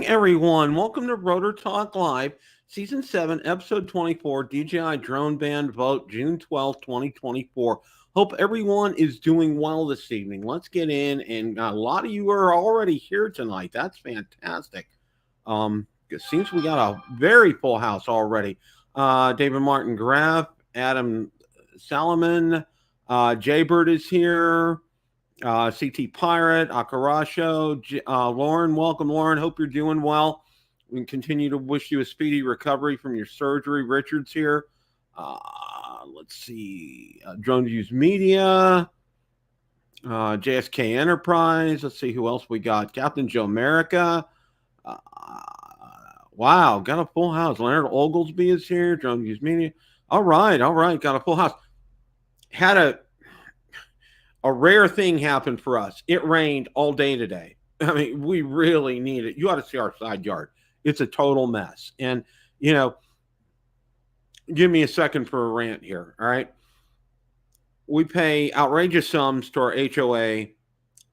everyone. Welcome to Rotor Talk Live, Season 7, Episode 24, DJI Drone Band Vote, June 12th, 2024. Hope everyone is doing well this evening. Let's get in, and a lot of you are already here tonight. That's fantastic. It seems we got a very full house already. David Martin Graff, Adam Salomon, Jaybird is here. CT Pirate, Akarasho, Lauren, welcome, Lauren. Hope you're doing well. We continue to wish you a speedy recovery from your surgery. Richard's here. Let's see. Drone Views Media, JSK Enterprise. Let's see who else we got. Captain Joe America. Wow, got a full house. Leonard Oglesby is here. Drone Views Media. All right. Got a full house. Had a rare thing happened for us. It rained all day today. I mean, we really need it. You ought to see our side yard. It's a total mess. And, give me a second for a rant here, all right? We pay outrageous sums to our HOA,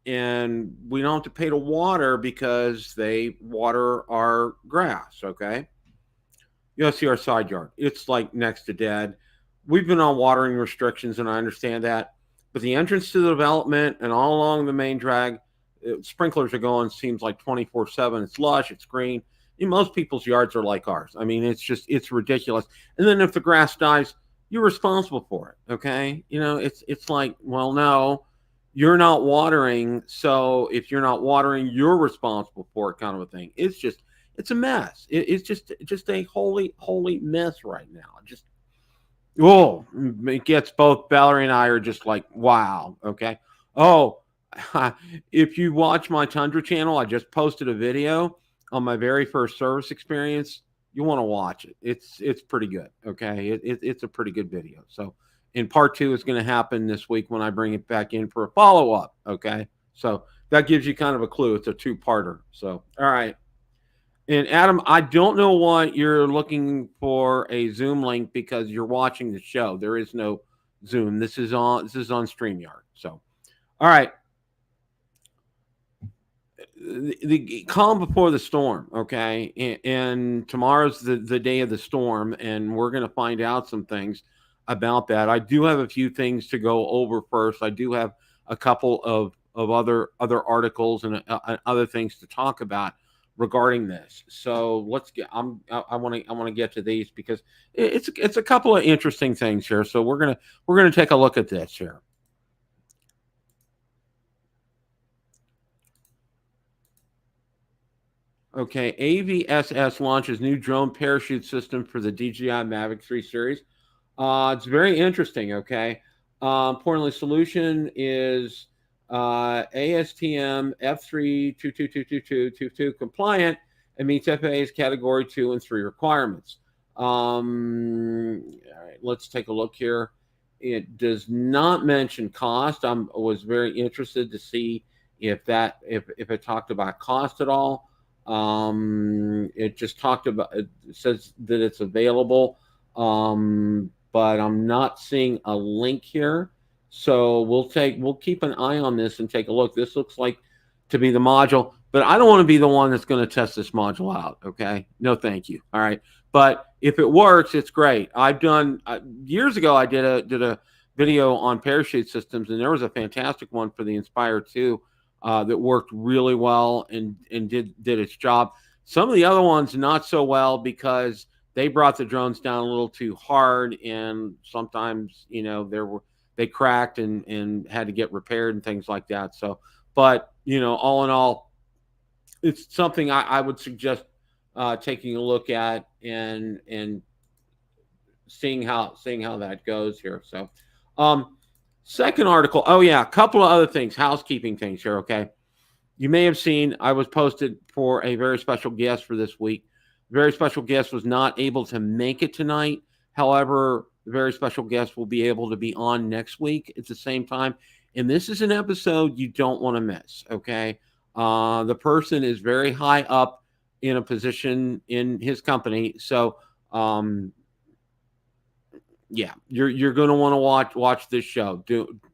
and we don't have to pay to water because they water our grass, okay? You ought to see our side yard. It's like next to dead. We've been on watering restrictions, and I understand that. But the entrance to the development and all along the main drag, sprinklers are going, seems like 24/7. It's lush, it's green. Most people's yards are like ours. I mean, it's ridiculous. And then if the grass dies, you're responsible for it, okay? It's like, well, no, you're not watering. So if you're not watering, you're responsible for it, kind of a thing. It's a mess. It's just a holy mess right now. Oh, it gets both Valerie and I are just like, wow. Okay. Oh, if you watch my Tundra channel, I just posted a video on my very first service experience. You want to watch it. It's pretty good. Okay. It's a pretty good video. So, in part 2 is going to happen this week when I bring it back in for a follow-up. Okay. So that gives you kind of a clue. It's a 2-parter. So, all right. And Adam, I don't know why you're looking for a Zoom link because you're watching the show. There is no Zoom. This is on StreamYard. So, all right. The calm before the storm, okay? And tomorrow's the day of the storm, and we're going to find out some things about that. I do have a few things to go over first. I do have a couple of other articles and other things to talk about regarding this. So let's get. I want to get to these because it's a couple of interesting things here. So we're gonna take a look at this here. Okay, AVSS launches new drone parachute system for the DJI Mavic 3 series. It's very interesting. Okay, importantly, solution is ASTM F3222222 compliant and meets FAA's Category 2 and 3 requirements. All right, let's take a look here. It does not mention cost. I was very interested to see if it talked about cost at all. It just talked about. It says that it's available, but I'm not seeing a link here. So we'll keep an eye on this and take a look. This looks like to be the module, but I don't want to be the one that's going to test this module out. Okay, no, thank you. All right, but if it works, it's great. I've done years ago. I did a video on parachute systems, and there was a fantastic one for the Inspire 2 that worked really well and did its job. Some of the other ones not so well because they brought the drones down a little too hard, and sometimes they cracked and had to get repaired and things like that. So, but all in all, it's something I would suggest taking a look at and seeing how that goes here. So, second article. Oh yeah, a couple of other things, housekeeping things here. Okay, you may have seen I was posted for a very special guest for this week. Very special guest was not able to make it tonight. However, the very special guest will be able to be on next week at the same time. And this is an episode you don't want to miss, okay? The person is very high up in a position in his company. So, yeah, you're going to want to watch this show.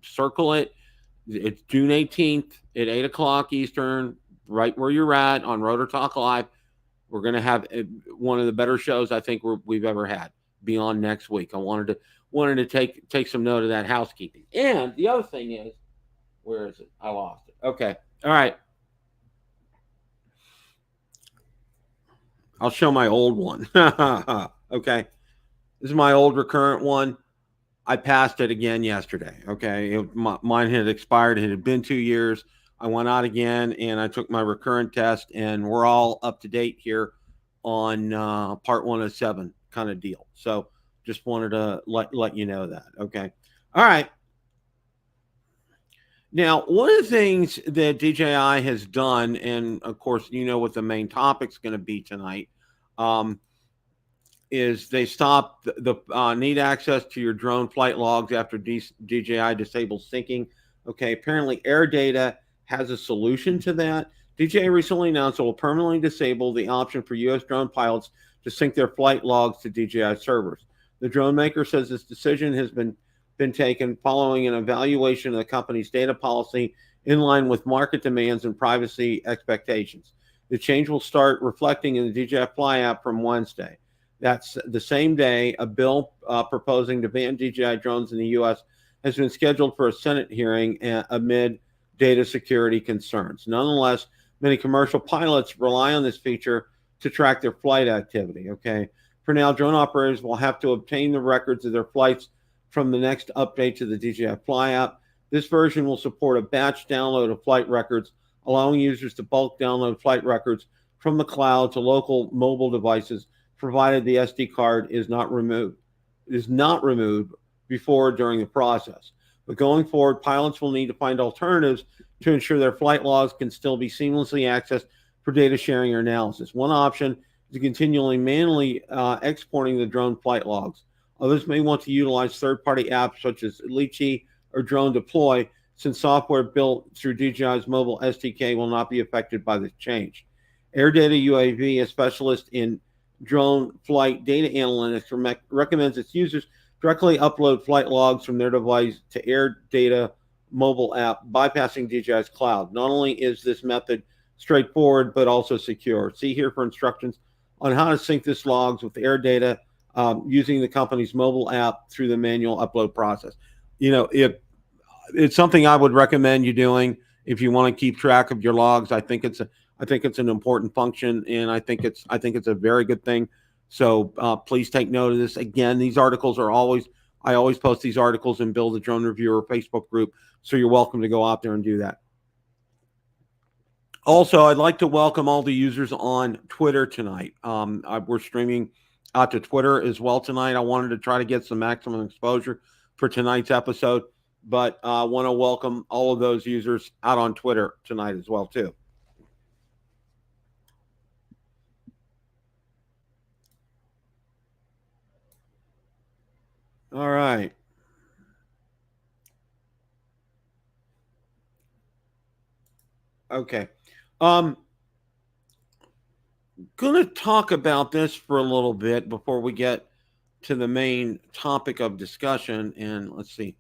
Circle it. It's June 18th at 8 o'clock Eastern, right where you're at on Rotor Talk Live. We're going to have one of the better shows I think we've ever had beyond next week. I wanted to take some note of that housekeeping. And the other thing is, where is it? I lost it. Okay. All right. I'll show my old one. Okay. This is my old recurrent one. I passed it again yesterday. Okay. Mine had expired. It had been 2 years. I went out again and I took my recurrent test, and we're all up to date here on part 107 kind of deal. So just wanted to let you know that. Okay. All right. Now, one of the things that DJI has done, and of course, you know what the main topic's going to be tonight, is they stopped the need access to your drone flight logs after DJI disables syncing. Okay, apparently AirData has a solution to that. DJI recently announced it will permanently disable the option for U.S. drone pilots to sync their flight logs to DJI servers. The drone maker says this decision has been taken following an evaluation of the company's data policy in line with market demands and privacy expectations. The change will start reflecting in the DJI Fly app from Wednesday. That's the same day a bill proposing to ban DJI drones in the U.S. has been scheduled for a Senate hearing amid data security concerns. Nonetheless, many commercial pilots rely on this feature to track their flight activity. Okay. For now, drone operators will have to obtain the records of their flights from the next update to the DJI Fly app. This version will support a batch download of flight records, allowing users to bulk download flight records from the cloud to local mobile devices, provided the SD card is not removed before or during the process. But going forward, pilots will need to find alternatives to ensure their flight logs can still be seamlessly accessed for data sharing or analysis. One option is continually manually exporting the drone flight logs. Others may want to utilize third-party apps such as Litchi or Drone Deploy, since software built through DJI's mobile SDK will not be affected by this change. AirData UAV, a specialist in drone flight data analytics, recommends its users directly upload flight logs from their device to AirData mobile app, bypassing DJI's cloud. Not only is this method straightforward, but also secure. See here for instructions on how to sync this logs with AirData using the company's mobile app through the manual upload process. You know, it's something I would recommend you doing if you want to keep track of your logs. I think it's an important function, and I think it's a very good thing. So please take note of this. Again, these articles I always post these articles in Build a Drone Reviewer Facebook group, so you're welcome to go out there and do that. Also, I'd like to welcome all the users on Twitter tonight. We're streaming out to Twitter as well tonight. I wanted to try to get some maximum exposure for tonight's episode, but I want to welcome all of those users out on Twitter tonight as well too. All right. Okay. Going to talk about this for a little bit before we get to the main topic of discussion. And let's see.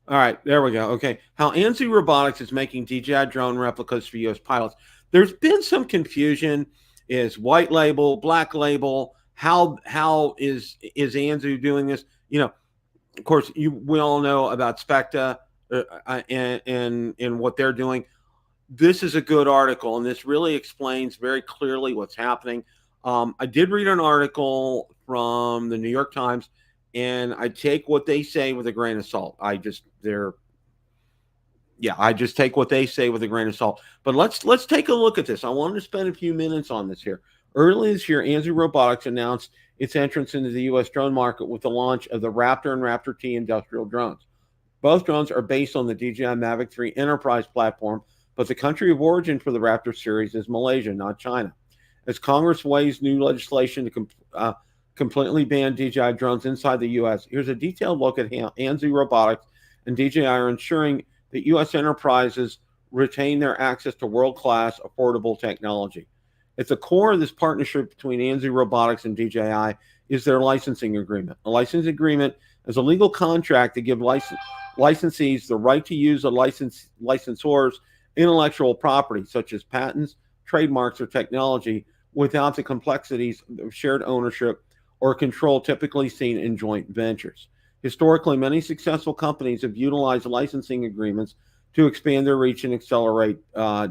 All right, there we go. Okay. How Anzu Robotics is making DJI drone replicas for U.S. pilots. There's been some confusion. Is white label, black label? How is Anzu doing this? You know, of course, we all know about Specta and what they're doing. This is a good article, and this really explains very clearly what's happening. I did read an article from the New York Times, and I take what they say with a grain of salt. I just take what they say with a grain of salt. But let's take a look at this. I wanted to spend a few minutes on this here. Early this year, Anzu Robotics announced its entrance into the U.S. drone market with the launch of the Raptor and Raptor T industrial drones. Both drones are based on the DJI Mavic 3 enterprise platform, but the country of origin for the Raptor series is Malaysia, not China. As Congress weighs new legislation to completely ban DJI drones inside the U.S., here's a detailed look at how Anzu Robotics and DJI are ensuring that U.S. enterprises retain their access to world-class, affordable technology. At the core of this partnership between Anzu Robotics and DJI is their licensing agreement. A licensing agreement is a legal contract to give licensees the right to use a licensor's intellectual property, such as patents, trademarks, or technology without the complexities of shared ownership or control typically seen in joint ventures. Historically, many successful companies have utilized licensing agreements to expand their reach and accelerate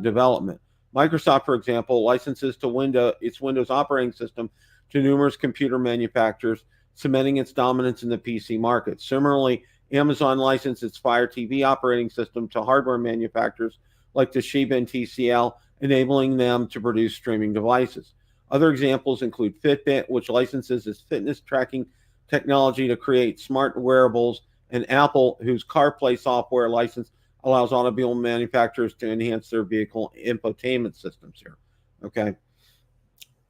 development. Microsoft, for example, licenses to its Windows operating system to numerous computer manufacturers, cementing its dominance in the PC market. Similarly, Amazon licensed its Fire TV operating system to hardware manufacturers like Toshiba and TCL, enabling them to produce streaming devices. Other examples include Fitbit, which licenses its fitness tracking technology to create smart wearables, and Apple, whose CarPlay software license allows automobile manufacturers to enhance their vehicle infotainment systems here. Okay.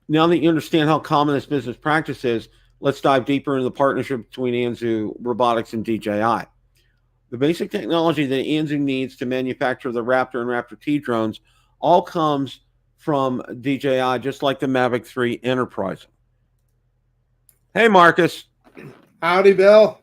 Now that you understand how common this business practice is, let's dive deeper into the partnership between Anzu Robotics and DJI. The basic technology that Anzu needs to manufacture the Raptor and Raptor T drones all comes from DJI, just like the Mavic 3 Enterprise. Hey, Marcus. Howdy, Bill.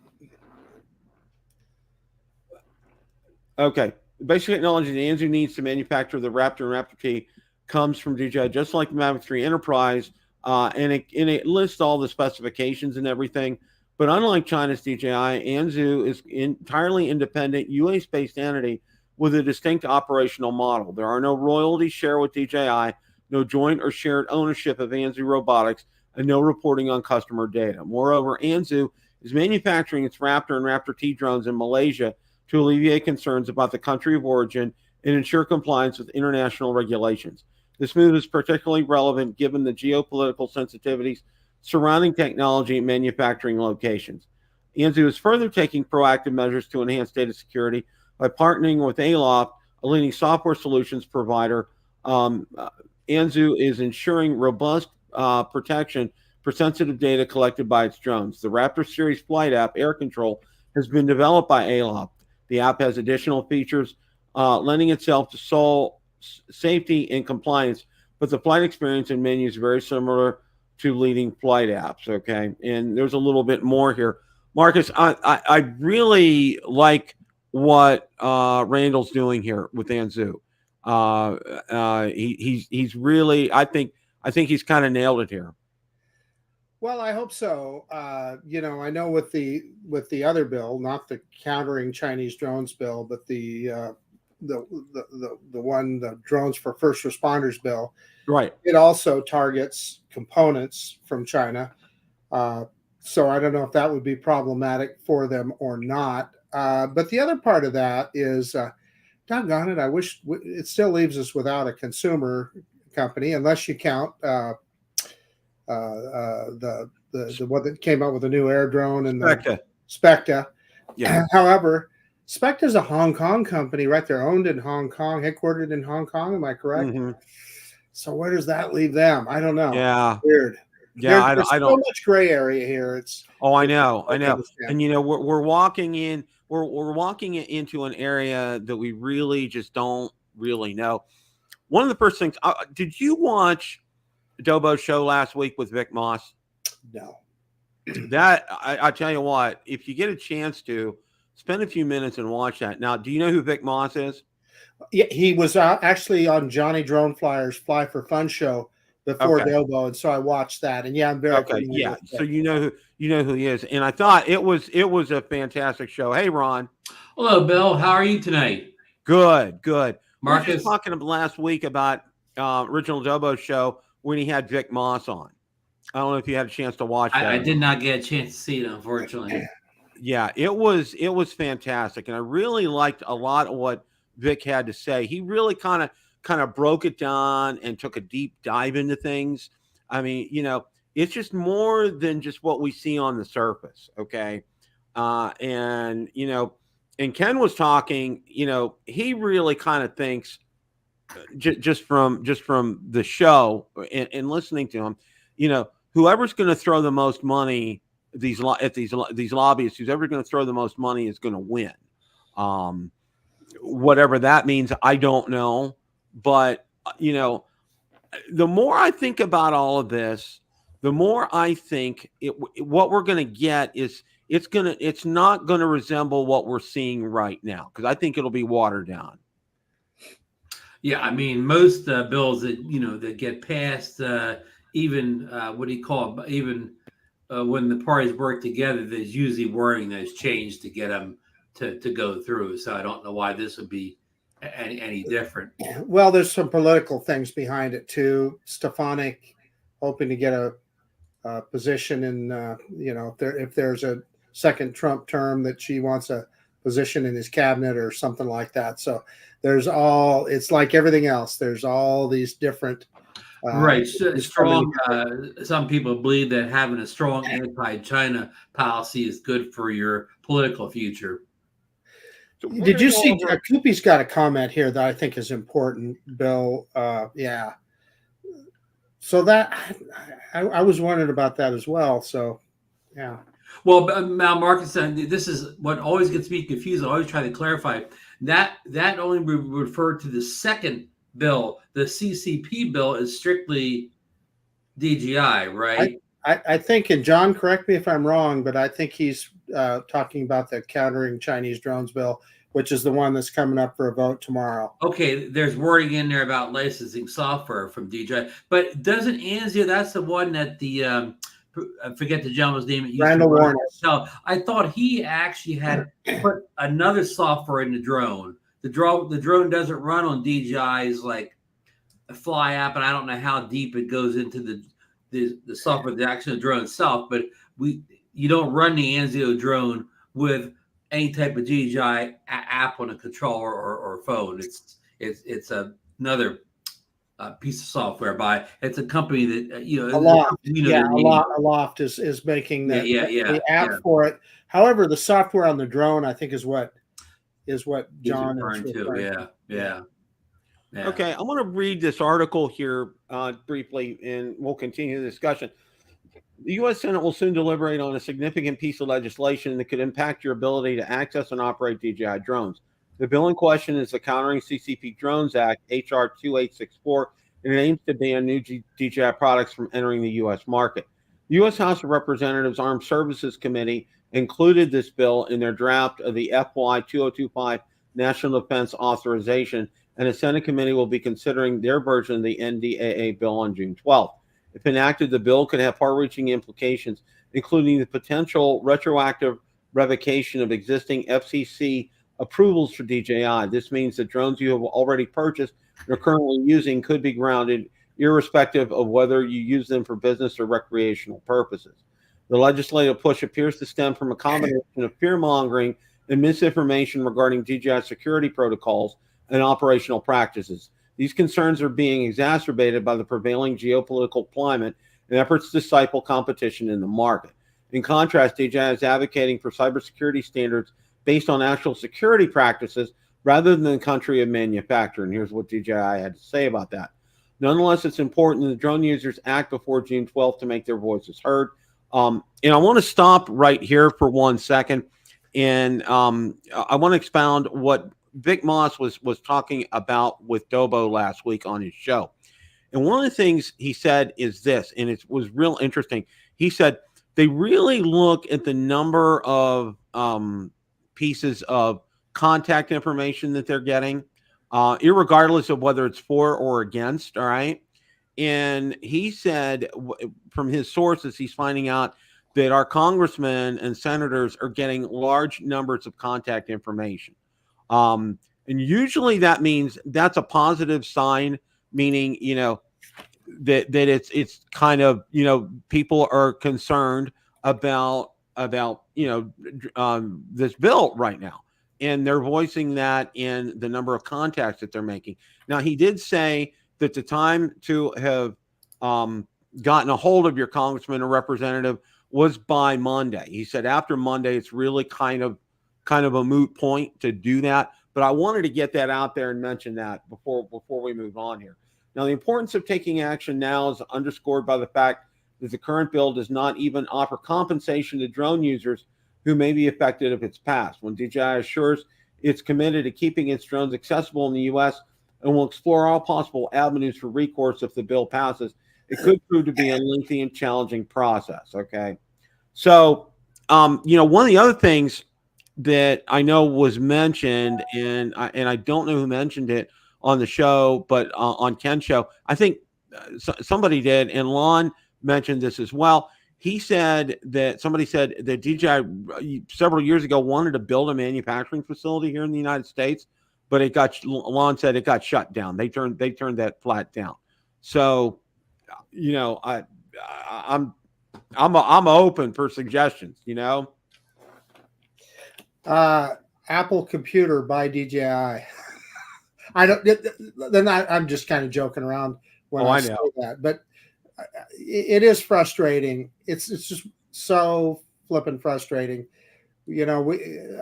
Okay. The basic technology that Anzu needs to manufacture the Raptor and Raptor T comes from DJI, just like the Mavic 3 Enterprise, and it lists all the specifications and everything. But unlike China's DJI, Anzu is entirely independent, US-based entity with a distinct operational model. There are no royalties shared with DJI, no joint or shared ownership of Anzu Robotics, and no reporting on customer data. Moreover, Anzu is manufacturing its Raptor and Raptor T drones in Malaysia to alleviate concerns about the country of origin and ensure compliance with international regulations. This move is particularly relevant given the geopolitical sensitivities surrounding technology and manufacturing locations. Anzu is further taking proactive measures to enhance data security by partnering with Aloft, a leading software solutions provider. Anzu is ensuring robust protection for sensitive data collected by its drones. The Raptor series flight app, Air Control, has been developed by Aloft. The app has additional features lending itself to sole safety and compliance, but the flight experience and menu is very similar to leading flight apps. Okay, and there's a little bit more here. Marcus, I really like what Randall's doing here with Anzu. He's really, I think he's kind of nailed it here. Well, I hope so. You know, I know with the other bill, not the countering Chinese drones bill, but the one, the drones for first responders bill, right? It also targets components from China. So I don't know if that would be problematic for them or not. But the other part of that is, doggone it, I wish it still leaves us without a consumer company, unless you count the one that came out with a new air drone and the Specta. Yeah. However, Specta is a Hong Kong company, right? They're owned in Hong Kong, headquartered in Hong Kong. Am I correct? Mm-hmm. So where does that leave them? I don't know. Yeah. Weird. Yeah, There's so much gray area here. It's I know. And you know, we're walking in. We're walking into an area that we really just don't really know. One of the first things. Did you watch Dobo's show last week with Vic Moss? No. That I tell you what, if you get a chance to spend a few minutes and watch that. Now, do you know who Vic Moss is? Yeah, he was actually on Johnny Drone Flyer's Fly for Fun show before Dobo, and so I watched that. And yeah, I'm very yeah. So you know who he is, and I thought it was a fantastic show. Hey, Ron. Hello, Bill. How are you tonight? Good. Marcus, we were just talking last week about original Dobo show when he had Vic Moss on. I don't know if you had a chance to watch that. I did not get a chance to see it, unfortunately. Yeah, it was fantastic, and I really liked a lot of what Vic had to say. He really kind of broke it down and took a deep dive into things. I mean, you know, it's just more than just what we see on the surface. Okay, and you know, and Ken was talking. You know, he really kind of thinks just from the show and listening to him. You know, whoever's going to throw the most money these lobbyists, who's ever going to throw the most money is going to win. Whatever that means, I don't know. But, you know, the more I think about all of this, the more I think what we're going to get is it's not going to resemble what we're seeing right now, because I think it'll be watered down. Yeah, I mean, most bills that that get passed, even what do you call it? Even when the parties work together, there's usually wording that's changed to get them to go through. So I don't know why this would be any different. Well, there's some political things behind it too. Stefanik hoping to get a position in, if there's a second Trump term, that she wants a position in his cabinet or something like that. So it's like everything else. There's all these different. Right. Strong. Some people believe that having a strong anti-China policy is good for your political future. So did you see Koopy's got a comment here that I think is important, Bill? Yeah. So that I was wondering about that as well. So, yeah. Well, now Marcus, this is what always gets me confused. I always try to clarify that only refer to the second bill. The CCP bill is strictly DJI, right? I think, and John, correct me if I'm wrong, but I think he's talking about the countering Chinese drones bill, which is the one that's coming up for a vote tomorrow. Okay, there's wording in there about licensing software from DJI, but doesn't Anzu? That's the one that the I forget the gentleman's name. Randall Warner. So I thought he actually had put another software in the drone. The drone doesn't run on DJI's like a Fly app, and I don't know how deep it goes into the software, the actual drone itself. But you don't run the Anzu drone with any type of DJI app on a controller or phone. It's another piece of software it's a company that Aloft is making the app for it. However, the software on the drone, I think, is what John is referring to. Yeah. Okay, I want to read this article here briefly, and we'll continue the discussion. The U.S. Senate will soon deliberate on a significant piece of legislation that could impact your ability to access and operate DJI drones. The bill in question is the Countering CCP Drones Act, H.R. 2864, and it aims to ban new DJI products from entering the U.S. market. The U.S. House of Representatives Armed Services Committee included this bill in their draft of the FY 2025 National Defense Authorization, and the Senate committee will be considering their version of the NDAA bill on June 12th. If enacted, the bill could have far-reaching implications, including the potential retroactive revocation of existing FCC approvals for DJI. This means that drones you have already purchased and are currently using could be grounded, irrespective of whether you use them for business or recreational purposes. The legislative push appears to stem from a combination of fear-mongering and misinformation regarding DJI security protocols and operational practices. These concerns are being exacerbated by the prevailing geopolitical climate and efforts to stifle competition in the market. In contrast, DJI is advocating for cybersecurity standards based on actual security practices rather than the country of manufacture. And here's what DJI had to say about that. Nonetheless, it's important that drone users act before June 12th to make their voices heard. And I want to stop right here for 1 second. And I want to expound what Vic Moss was talking about with Dobo last week on his show. And one of the things he said is this, and it was real interesting. He said they really look at the number of pieces of contact information that they're getting, irregardless of whether it's for or against, all right? And he said from his sources, he's finding out that our congressmen and senators are getting large numbers of contact information. And usually that means that's a positive sign, meaning, that it's kind of, people are concerned about this bill right now. And they're voicing that in the number of contacts that they're making. Now, he did say that the time to have gotten a hold of your congressman or representative was by Monday. He said after Monday, it's really kind of a moot point to do that. But I wanted to get that out there and mention that before we move on here. Now, the importance of taking action now is underscored by the fact that the current bill does not even offer compensation to drone users who may be affected if it's passed. When DJI assures it's committed to keeping its drones accessible in the U.S. and will explore all possible avenues for recourse if the bill passes, it could prove to be a lengthy and challenging process, okay? So, one of the other things that I know was mentioned, and I don't know who mentioned it on the show, but on Ken's show, I think somebody did, and Lon mentioned this as well. He said that somebody said that DJI several years ago wanted to build a manufacturing facility here in the United States, but Lon said it got shut down. They turned that flat down. So, you know, I'm open for suggestions, you know. Apple computer by DJI. I'm just kind of joking around when I say that, but it is frustrating. It's just so flippin' frustrating. You know,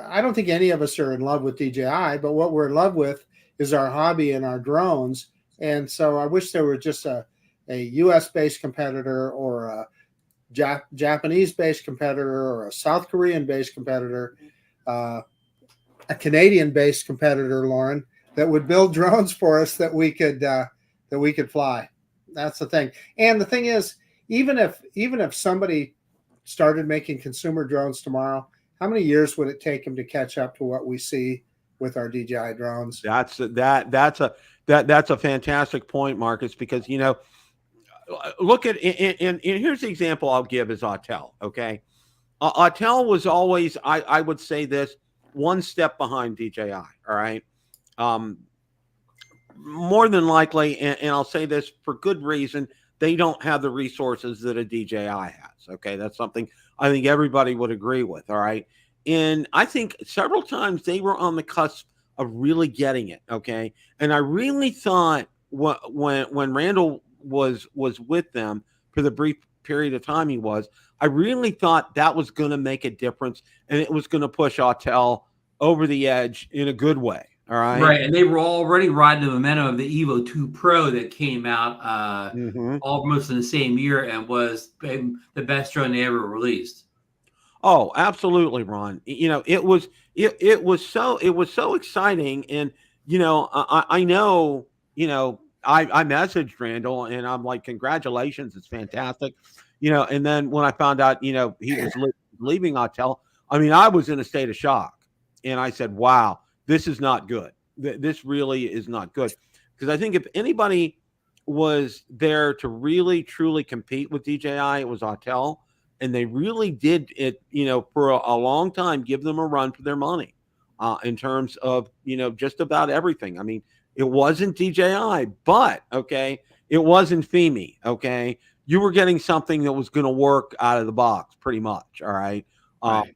I don't think any of us are in love with DJI, but what we're in love with is our hobby and our drones. And so I wish there were just a US-based competitor, or a Japanese-based competitor, or a South Korean-based competitor, a Canadian-based competitor, Lauren, that would build drones for us that we could fly. That's the thing. And the thing is, even if somebody started making consumer drones tomorrow, how many years would it take them to catch up to what we see with our DJI drones? That's a fantastic point, Marcus, because, you know, look at, and here's the example I'll give is Autel. Okay. Autel was always, I would say this, one step behind DJI. All right. More than likely, and I'll say this for good reason, they don't have the resources that a DJI has. Okay. That's something I think everybody would agree with. All right. And I think several times they were on the cusp of really getting it. Okay. And I really thought when Randall was with them for the brief period of time he was, I really thought that was going to make a difference, and it was going to push Autel over the edge in a good way. All right. Right. And they were already riding the momentum of the Evo 2 Pro that came out almost in the same year and was the best drone they ever released. Oh, absolutely, Ron. You know, it was so exciting. And, you know, I know, you know, I messaged Randall and I'm like, congratulations. It's fantastic. You know, and then when I found out, you know, he was leaving Autel, I mean, I was in a state of shock, and I said, wow, this is not good. This really is not good. Because I think if anybody was there to really, truly compete with DJI, it was Autel. And they really did it, you know, for a long time, give them a run for their money in terms of, you know, just about everything. I mean, it wasn't DJI, but, okay, it wasn't FEMI, okay? You were getting something that was going to work out of the box pretty much, all right? Right.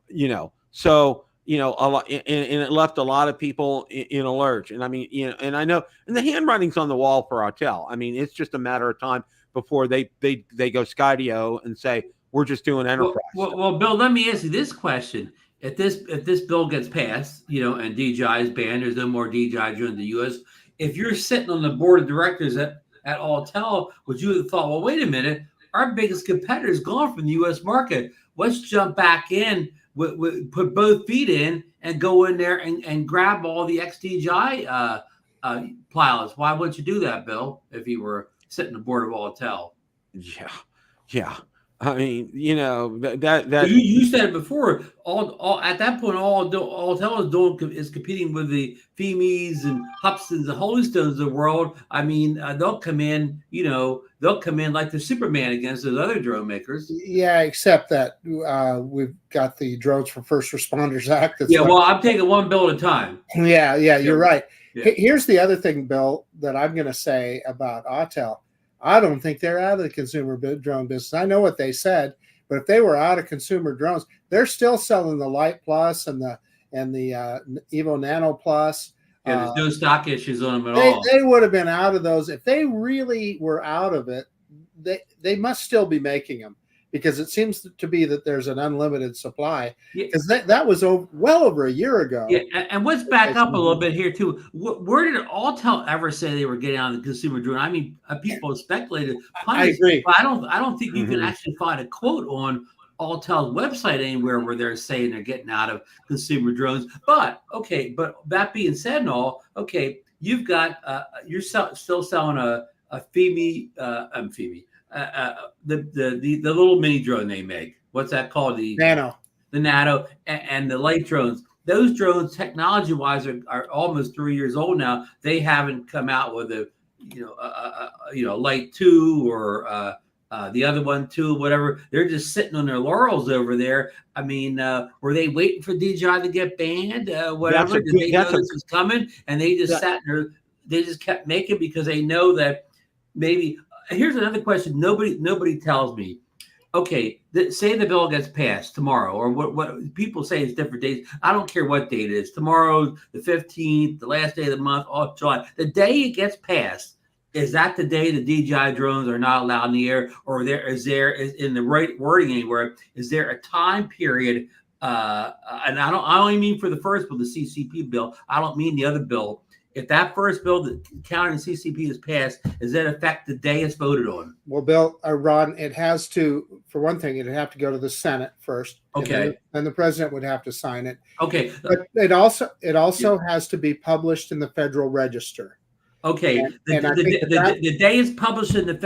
You know, so, you know, a lot, and it left a lot of people in a lurch. And I mean, you know, and I know, and the handwriting's on the wall for Autel. I mean, it's just a matter of time before they go Skydio and say, we're just doing enterprise. Well, Bill, let me ask you this question. If this bill gets passed, you know, and DJI is banned, there's no more DJI drones in the U.S. If you're sitting on the board of directors at Autel, would you have thought, well, wait a minute, our biggest competitor is gone from the U.S. market. Let's jump back in, put both feet in, and go in there and grab all the ex-DJI pilots. Why wouldn't you do that, Bill, if you were sitting on the board of Autel? Yeah. I mean, you know, that you said it before. All at that point, all Autel is doing is competing with the FEMIs and Hubsons and Holystones of the world. I mean, they'll come in, you know, like the Superman against those other drone makers. Yeah, except that we've got the Drones for First Responders Act. Yeah, well, I'm taking one bill at a time. Yeah, you're right. Yeah. Here's the other thing, Bill, that I'm going to say about Autel. I don't think they're out of the consumer drone business. I know what they said, but if they were out of consumer drones, they're still selling the Lite Plus and the Evo Nano Plus. Yeah, there's no stock issues on them at all. They would have been out of those if they really were out of it. They must still be making them, because it seems to be that there's an unlimited supply. Because that was well over a year ago. Yeah, and let's back up a little bit here too. Where did Autel ever say they were getting out of the consumer drone? I mean, people have speculated. I agree. But I don't think you can actually find a quote on Autel's website anywhere where they're saying they're getting out of consumer drones. But okay, but that being said, and all, okay, you've got you're still selling a FEMI, the little mini drone they make. What's that called? The Nano. The Nano and the light drones. those drones, technology-wise, are almost 3 years old now. They haven't come out with a Light 2 or the other one too, whatever. They're just sitting on their laurels over there. I mean, were they waiting for DJI to get banned? Whatever. Did they know this was coming, and they just sat there? They just kept making because they know that maybe. Here's another question. Nobody tells me. Okay, say the bill gets passed tomorrow, or what people say is different days. I don't care what date it is. Tomorrow, the 15th, the last day of the month, all July. The day it gets passed, is that the day the DJI drones are not allowed in the air, or is there in the right wording anywhere? Is there a time period? And I don't even mean for the first bill, the CCP bill. I don't mean the other bill. If that first bill, the county CCP is passed, does that affect the day it's voted on? Well, Bill, Ron, it has to, for one thing, it'd have to go to the Senate first. Okay. And the president would have to sign it. Okay. But it also has to be published in the Federal Register. Okay. The day it's published in the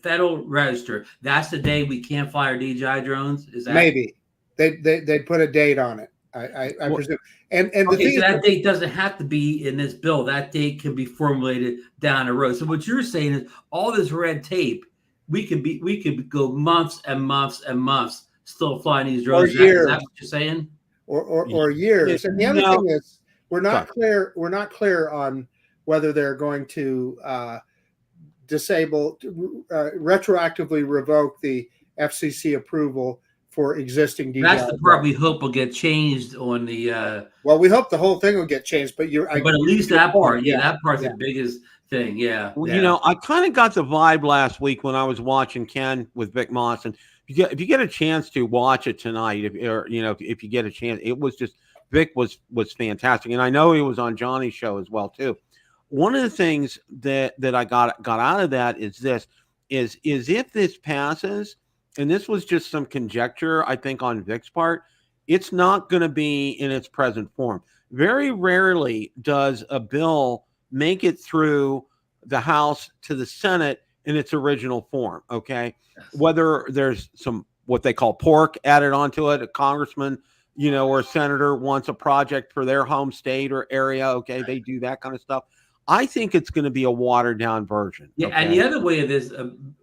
Federal Register, that's the day we can't fly our DJI drones? Is that maybe. They'd put a date on it. I presume. And the thing so that date doesn't have to be in this bill. That date can be formulated down the road. So what you're saying is all this red tape, we could go months and months and months still flying these drones. Is that what you're saying? Or years. And the other thing is we're not clear on whether they're going to retroactively revoke the FCC approval for existing DJI. That's the part we hope will get changed on the. Well, we hope the whole thing will get changed, but at least that part, that part's the biggest thing, Well, I kind of got the vibe last week when I was watching Ken with Vic Moss, and if you get a chance to watch it tonight, if you get a chance, it was just Vic was fantastic, and I know he was on Johnny's show as well too. One of the things that I got out of that is if this passes. And this was just some conjecture, I think, on Vic's part. It's not going to be in its present form. Very rarely does a bill make it through the House to the Senate in its original form, okay? Yes. Whether there's some what they call pork added onto it, a congressman, or a senator wants a project for their home state or area, okay? They do that kind of stuff. I think it's going to be a watered down version. Yeah, okay? And the other way of this,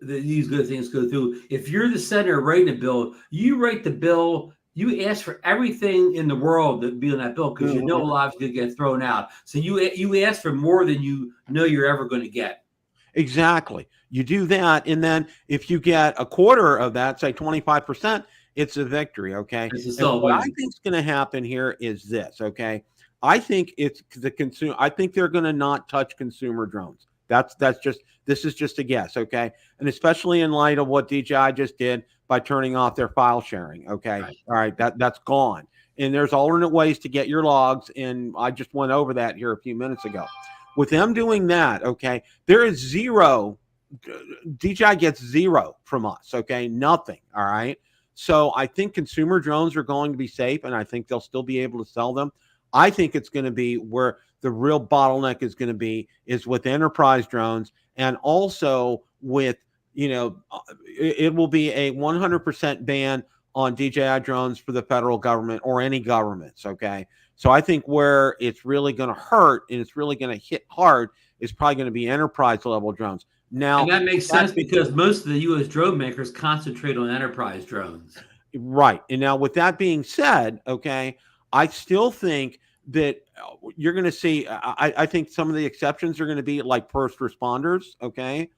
these good things go through. If you're the senator writing a bill, you write the bill. You ask for everything in the world that be on that bill because you know a lot is going to get thrown out. So you ask for more than you know you're ever going to get. Exactly. You do that, and then if you get a quarter of that, say 25%, it's a victory. Okay. What I think is going to happen here is this. Okay. I think it's the consumer. I think they're going to not touch consumer drones. This is just a guess. Okay. And especially in light of what DJI just did by turning off their file sharing. Okay. Right. All right. That's gone. And there's alternate ways to get your logs. And I just went over that here a few minutes ago. With them doing that, okay, there is zero. DJI gets zero from us. Okay. Nothing. All right. So I think consumer drones are going to be safe, and I think they'll still be able to sell them. I think it's going to be where the real bottleneck is going to be is with enterprise drones, and also with, it will be a 100% ban on DJI drones for the federal government or any governments. Okay. So I think where it's really going to hurt and it's really going to hit hard is probably going to be enterprise level drones. Now, and that makes sense because most of the U.S. drone makers concentrate on enterprise drones. Right. And now with that being said, okay, I still think that you're going to see, I think some of the exceptions are going to be like first responders, okay?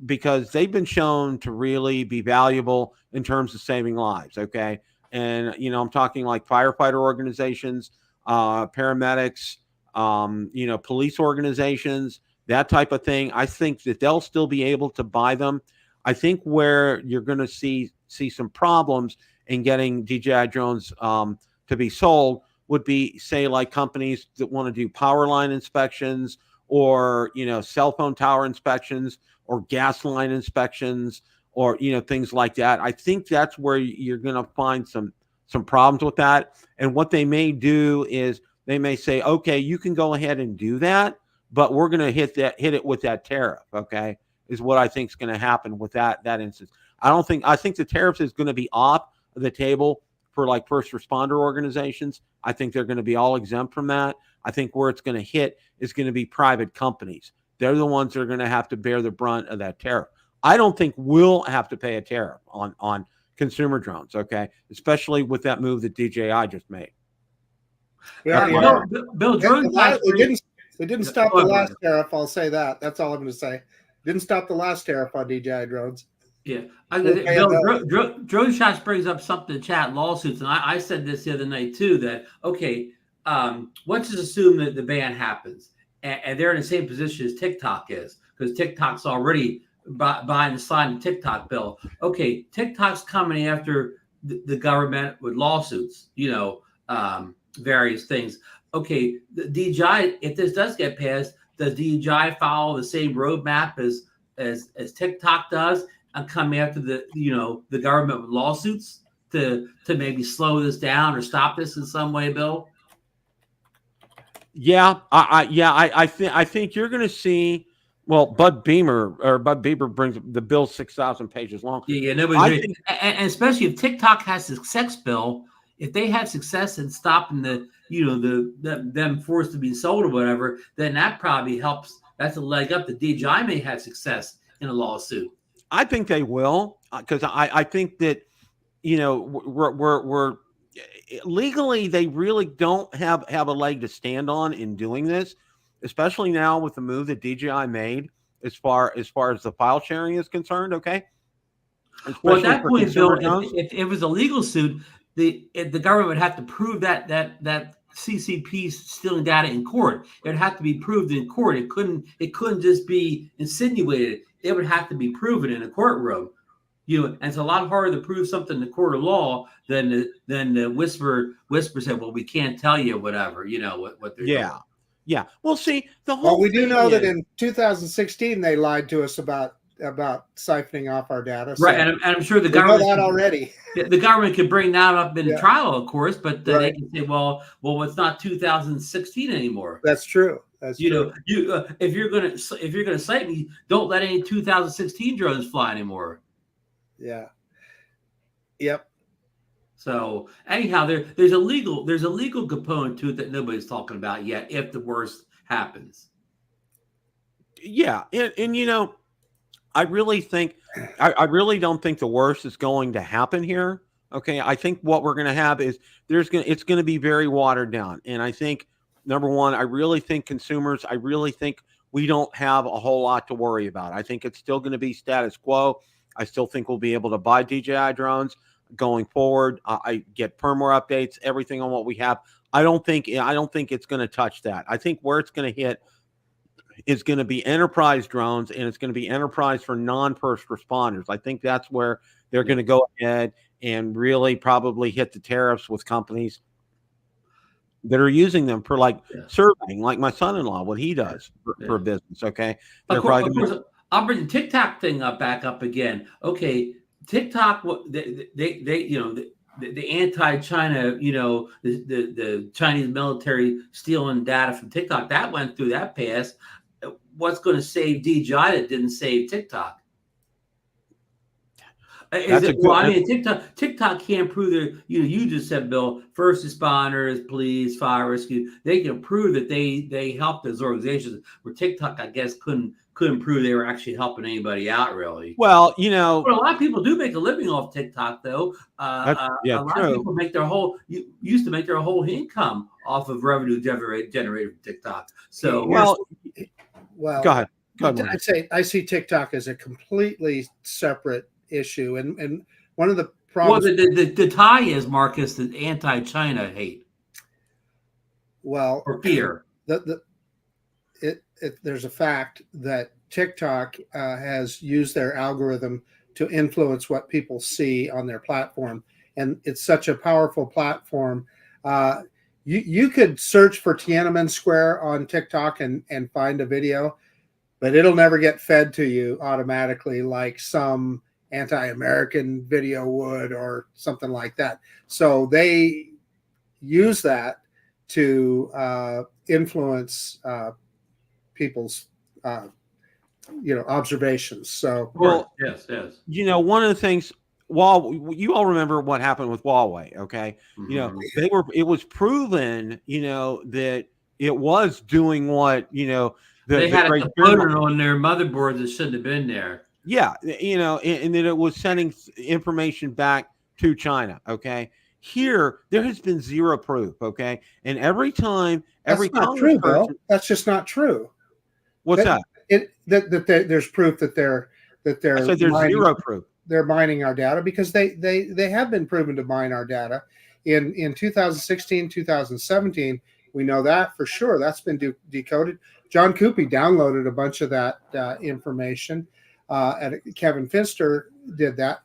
Because they've been shown to really be valuable in terms of saving lives, okay? And, I'm talking like firefighter organizations, paramedics, police organizations, that type of thing. I think that they'll still be able to buy them. I think where you're going to see some problems in getting DJI drones to be sold would be, say, like companies that want to do power line inspections or, cell phone tower inspections or gas line inspections or, things like that. I think that's where you're going to find some problems with that. And what they may do is they may say, okay, you can go ahead and do that, but we're going to hit it with that tariff. Okay. Is what I think is going to happen with that instance. I think the tariffs is going to be off the table for like first responder organizations. I think they're going to be all exempt from that. I think where it's going to hit is going to be private companies. They're the ones that are going to have to bear the brunt of that tariff. I don't think we'll have to pay a tariff on consumer drones, okay? Especially with that move that DJI just made. Bill, drone factory. They didn't stop the last tariff. I'll say that. That's all I'm going to say. Didn't stop the last tariff on DJI drones. Yeah, Bill, Drone Shots brings up something in chat, lawsuits, and I said this the other night too. That okay, let's just assume that the ban happens, and they're in the same position as TikTok is, because TikTok's already behind the slide of TikTok bill. Okay, TikTok's coming after the government with lawsuits, various things. Okay, the DJI, if this does get passed, does DJI follow the same roadmap as TikTok does and come after the government with lawsuits to maybe slow this down or stop this in some way, Bill? Yeah, I think you're going to see. Well, Bud Bieber brings the bill 6,000 pages long. Yeah, nobody. And especially if TikTok has success, Bill, if they have success in stopping them forced to be sold or whatever, then that probably helps. That's a leg up. The DJI may have success in a lawsuit. I think they will, because I think that we're legally they really don't have a leg to stand on in doing this, especially now with the move that DJI made as far as the file sharing is concerned. Okay. Well, at that point, Bill, if it was a legal suit, the government would have to prove that CCP stealing data in court. It would have to be proved in court. It couldn't just be insinuated. It would have to be proven in a courtroom. And it's a lot harder to prove something in the court of law than the whisper said, well, we can't tell you whatever, what they're doing. Yeah. Well, see, the whole Well, we do know that in 2016 they lied to us about siphoning off our data. So right, and I'm sure the government know that already. The government could bring that up in trial, of course, but they can say, well, it's not 2016 anymore. That's true. That's true. If you're gonna cite me, don't let any 2016 drones fly anymore. Yeah. Yep. So anyhow, there's a legal component to it that nobody's talking about yet. If the worst happens. Yeah, and I really think I really don't think the worst is going to happen here. Okay, I think what we're going to have is it's going to be very watered down, and I think number one, I really think consumers, I really think we don't have a whole lot to worry about. I think it's still going to be status quo. I still think we'll be able to buy DJI drones going forward. I get firmware updates, everything on what we have. I don't think it's going to touch that. I think where it's going to hit is going to be enterprise drones, and it's going to be enterprise for non-first responders. I think that's where they're going to go ahead and really probably hit the tariffs with companies that are using them for surveying, like my son-in-law, what he does for business. Okay. Of course, I'll bring the TikTok thing back up again. Okay. TikTok, the anti-China, the Chinese military stealing data from TikTok, that went through, that passed. What's going to save DJI that didn't save TikTok? TikTok can't prove that, you just said, Bill, first responders, police, fire rescue, they can prove that they helped those organizations, where TikTok, I guess, couldn't prove they were actually helping anybody out, really. Well, but a lot of people do make a living off TikTok, though. A lot of people used to make their whole income off of revenue generated from TikTok. So, well, go ahead. I see TikTok as a completely separate issue, and one of the problems. Well, the tie is, Marcus, the anti-China hate. Well, or fear. There's a fact that TikTok has used their algorithm to influence what people see on their platform, and it's such a powerful platform. You could search for Tiananmen Square on TikTok and find a video, but it'll never get fed to you automatically like some anti-American video would or something like that. So they use that to influence people's observations. So yes. One of the things you all remember what happened with Huawei, okay? You know, it was proven, you know, that it was doing what, you know, they had a component on their motherboard that shouldn't have been there. Yeah, you know, and then it was sending information back to China, okay? Here, there has been zero proof, okay? And every time, that's not true, Bill. That's just not true. What's that? There's proof that they're I said there's zero proof. They're mining our data because they have been proven to mine our data in 2016, 2017. We know that for sure. That's been decoded. John Coopy downloaded a bunch of that information. Kevin Finster did that.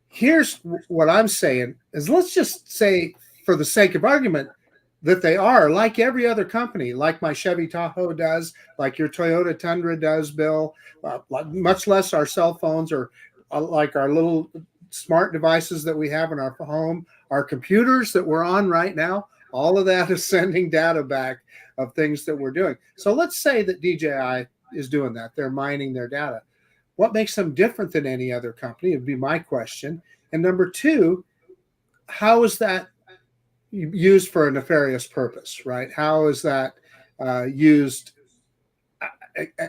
Here's what I'm saying is, let's just say, for the sake of argument, that they are like every other company, like my Chevy Tahoe does, like your Toyota Tundra does, Bill, much less our cell phones or like our little smart devices that we have in our home, our computers that we're on right now. All of that is sending data back of things that we're doing. So let's say that DJI is doing that. They're mining their data. What makes them different than any other company would be my question. And number two, how is that used for a nefarious purpose, right? How is that used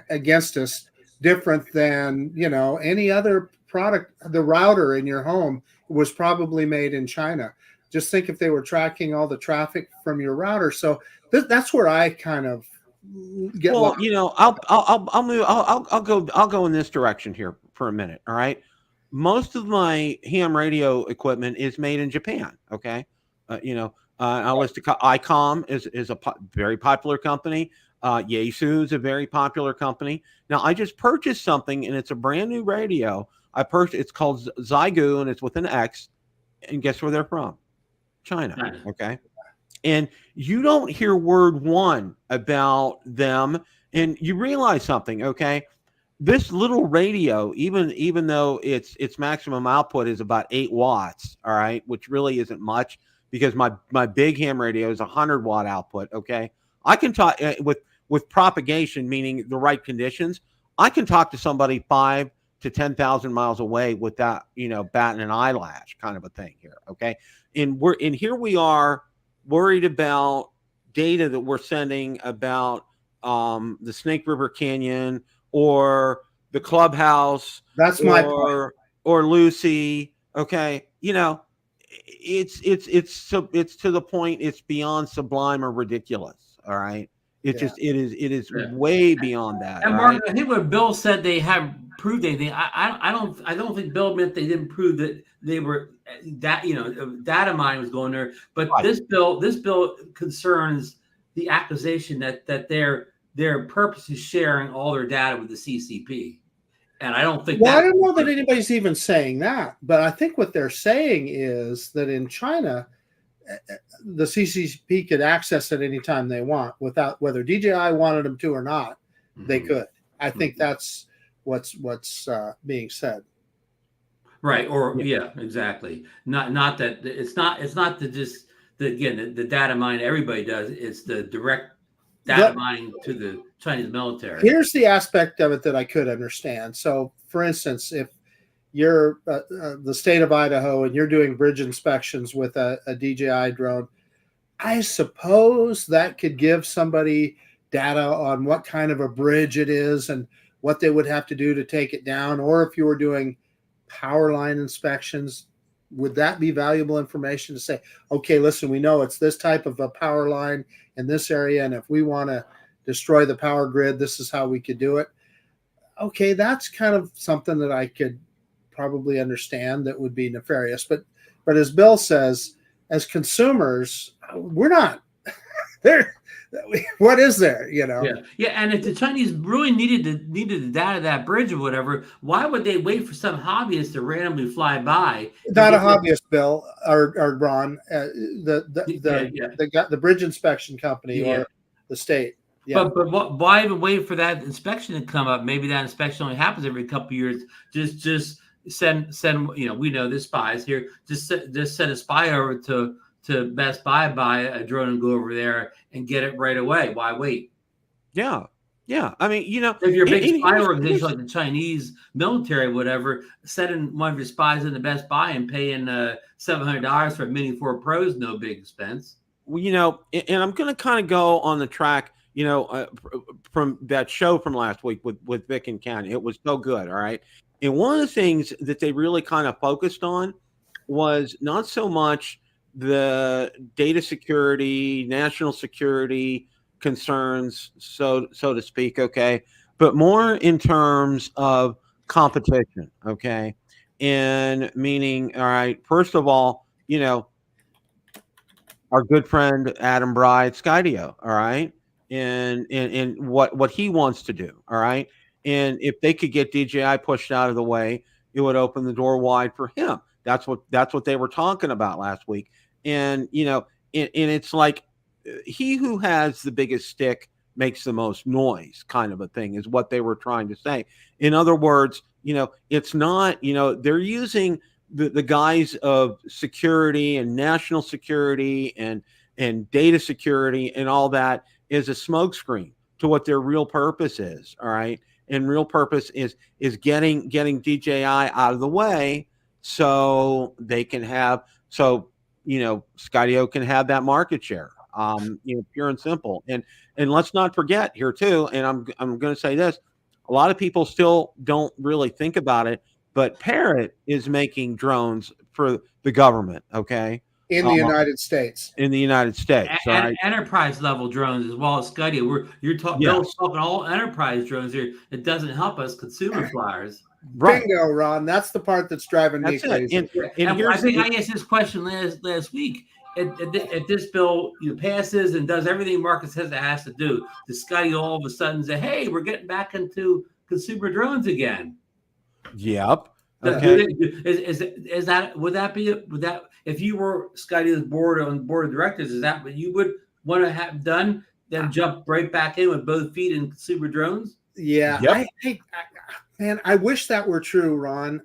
against us different than, you know, any other product? The router in your home was probably made in China. Just think if they were tracking all the traffic from your router. So that's where I kind of get. Well, you know, I'll go in this direction here for a minute. All right. Most of my ham radio equipment is made in Japan. Okay. You know, I was to ICOM is a very popular company. Yaesu is a very popular company. Now, I just purchased something, and it's a brand new radio. It's called Zygu, and it's with an X. And guess where they're from? China. Okay. And you don't hear word one about them. And you realize something. Okay. This little radio, even though its maximum output is about 8 watts, all right, which really isn't much, because my big ham radio is 100-watt output. Okay. I can talk with propagation, meaning the right conditions. I can talk to somebody 5 to 10,000 miles away without, you know, batting an eyelash, kind of a thing here. Okay. And here we are worried about data that we're sending about the Snake River Canyon or the clubhouse. That's my point. Or Lucy. Okay. You know, it's to the point it's beyond sublime or ridiculous. All right. It is way beyond that. And Mark, I think what Bill said, they have proved anything. I don't think Bill meant they didn't prove that they were that, you know, data mining was going there. But right. This bill concerns the accusation that their purpose is sharing all their data with the CCP. And I don't think. Well, I don't know that anybody's even saying that, but I think what they're saying is that in China, the CCP could access it anytime they want, without whether DJI wanted them to or not. They could. I think that's what's being said. Right. Or yeah, exactly. Not that it's not the data mine everybody does. It's the direct data mining to the Chinese military. Here's the aspect of it that I could understand. So, for instance, if you're the state of Idaho and you're doing bridge inspections with a DJI drone, I suppose that could give somebody data on what kind of a bridge it is and what they would have to do to take it down. Or if you were doing power line inspections, would that be valuable information to say, okay, listen, we know it's this type of a power line in this area, and if we want to destroy the power grid, this is how we could do it. Okay, that's kind of something that I could probably understand that would be nefarious. But as Bill says, as consumers, we're not there. What is there, you know? Yeah. And if the Chinese really needed the data of that bridge or whatever, why would they wait for some hobbyist to randomly fly by? Not a hobbyist, Bill or Ron. The bridge inspection company or the state. Yeah. But why even wait for that inspection to come up? Maybe that inspection only happens every couple of years. Just send. You know, we know there's spies here. Just send a spy over to Best Buy, buy a drone and go over there and get it right away. Why wait? Yeah. Yeah, I mean, if you're a big spy here's- organization like the Chinese military, whatever, sending one of your spies into Best Buy and paying $700 for a Mini 4 Pro is no big expense. well, and I'm going to kind of go on the track, from that show from last week with Vic and Ken. It was so good. All right. And one of the things that they really kind of focused on was not so much the data security, national security concerns, so to speak. Okay. But more in terms of competition. Okay. And meaning, all right, first of all, our good friend Adam Bride, Skydio, all right, and what he wants to do, all right, and if they could get DJI pushed out of the way, it would open the door wide for him. That's what they were talking about last week, and and it's like he who has the biggest stick makes the most noise, kind of a thing, is what they were trying to say. In other words, it's not, they're using the guise of security and national security and data security and all that is a smokescreen to what their real purpose is. All right. And real purpose is getting DJI out of the way so they can have, Skydio can have that market share, pure and simple. And let's not forget here too. And I'm going to say this, a lot of people still don't really think about it, but Parrot is making drones for the government, okay? In the United States. In the United States. And enterprise level drones as well as Skydio. Bill's talking all enterprise drones here. It doesn't help us consumer flyers. Right. Bingo, Ron. That's the part that's driving me crazy. And I think I asked this question last week. If this bill passes and does everything Marcus says it has to do, does Skydio all of a sudden say, "Hey, we're getting back into consumer drones again"? Yep. Okay. Is that would that if you were Skydio's board of directors, is that what you would want to have done? Then jump right back in with both feet in consumer drones? Yeah. Yep. Man, I wish that were true, Ron.